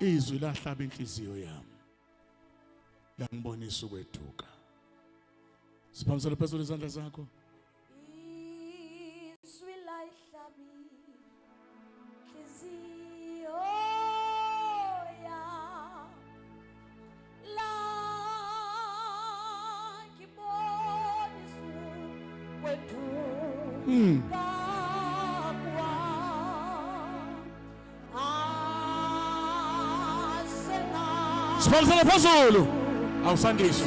Izwi lahlaba inhliziyo yami. Langibonisa ukwethuka. Siphamisele phezulu izandla zakho. Siphamisele phezulu. Awusandiswa.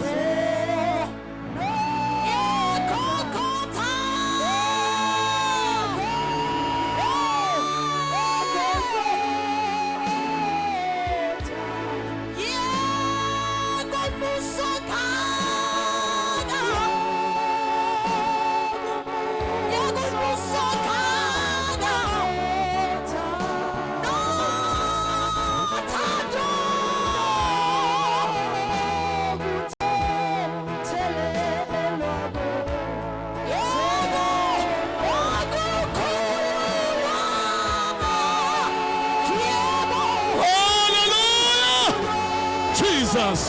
Jesus.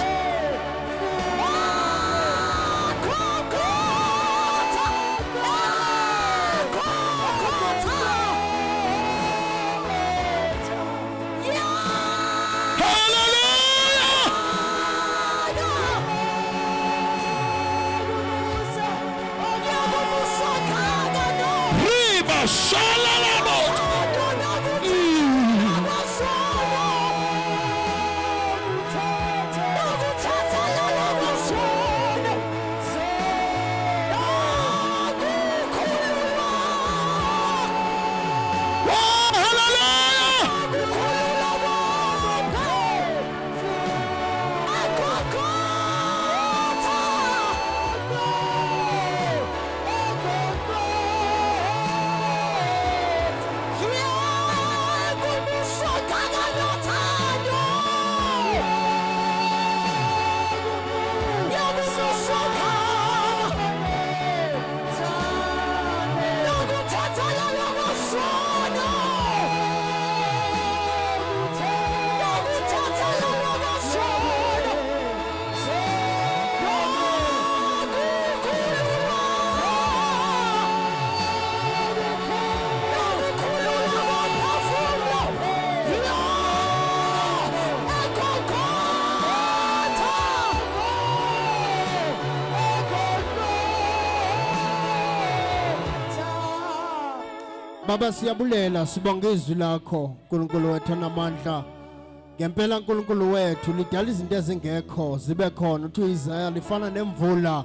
Baba siyabulela sibonga izwi lakho uNkulunkulu wethu namandla ngempela uNkulunkulu wethu lidala izinto ezingekho zibe khona uthi uIsaiah lifana nemvula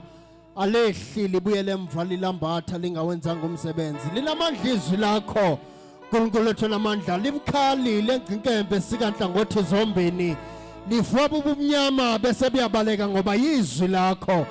alehli libuyele emva lilambatha lingawenzanga umsebenzi linamandla izwi lakho uNkulunkulu wethu namandla libukhali lengcinkembe sikanhlangothi zombini livwa ubumnyama bese buyabaleka ngoba yizwi lakho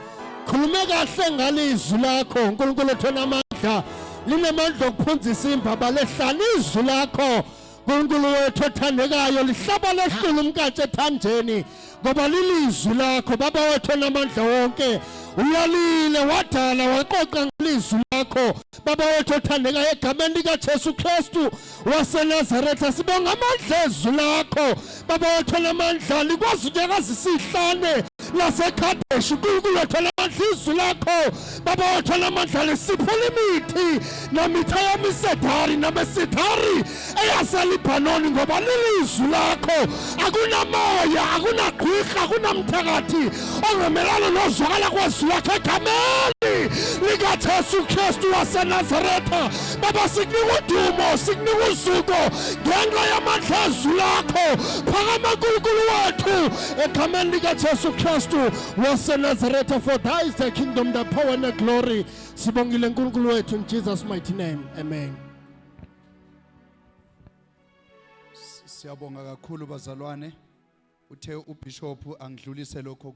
khuluma kahle ngalizwi lakho uNkulunkulu wethu namandla linamandla okuphunzisa imbaba lehlala izwi lakho uNkulunkulu wethu othandekayo lihlaba lehlula umkathe ethanjeni ngoba lilizwi lakho baba wethu namandla wonke ulalile wadala waqoqa ngelizwi lakho baba wethu othandekayo egameni likaJesu Kristu waseNazaretha sibonga amandla ezwi lakho baba wethu namandla likwazi ukunyakazisa ihlane laseKhadeshi uNkulunkulu wethu namandla izwi lakho baba wethu namandla lisiphula imithi namitha yamisedari namesidari eyaseliBhanoni ngoba lilizwi lakho akunamoya akunagqwirha akunamthakathi ongamelana nozwakala kwezwi lakho egameni likaJesu Kristu waseNazaretha baba sikunika udumo sikunika uzuko ngenxa yamandla ezwi lakho phakama uNkulunkulu wethu egameni likaJesu Kristu waseNazaretha for thy is the kingdom the power and the glory sibongile uNkulunkulu wethu in Jesus mighty name amen. Siyabonga kakhulu bazalwane uthe uBishop angidlulise lokho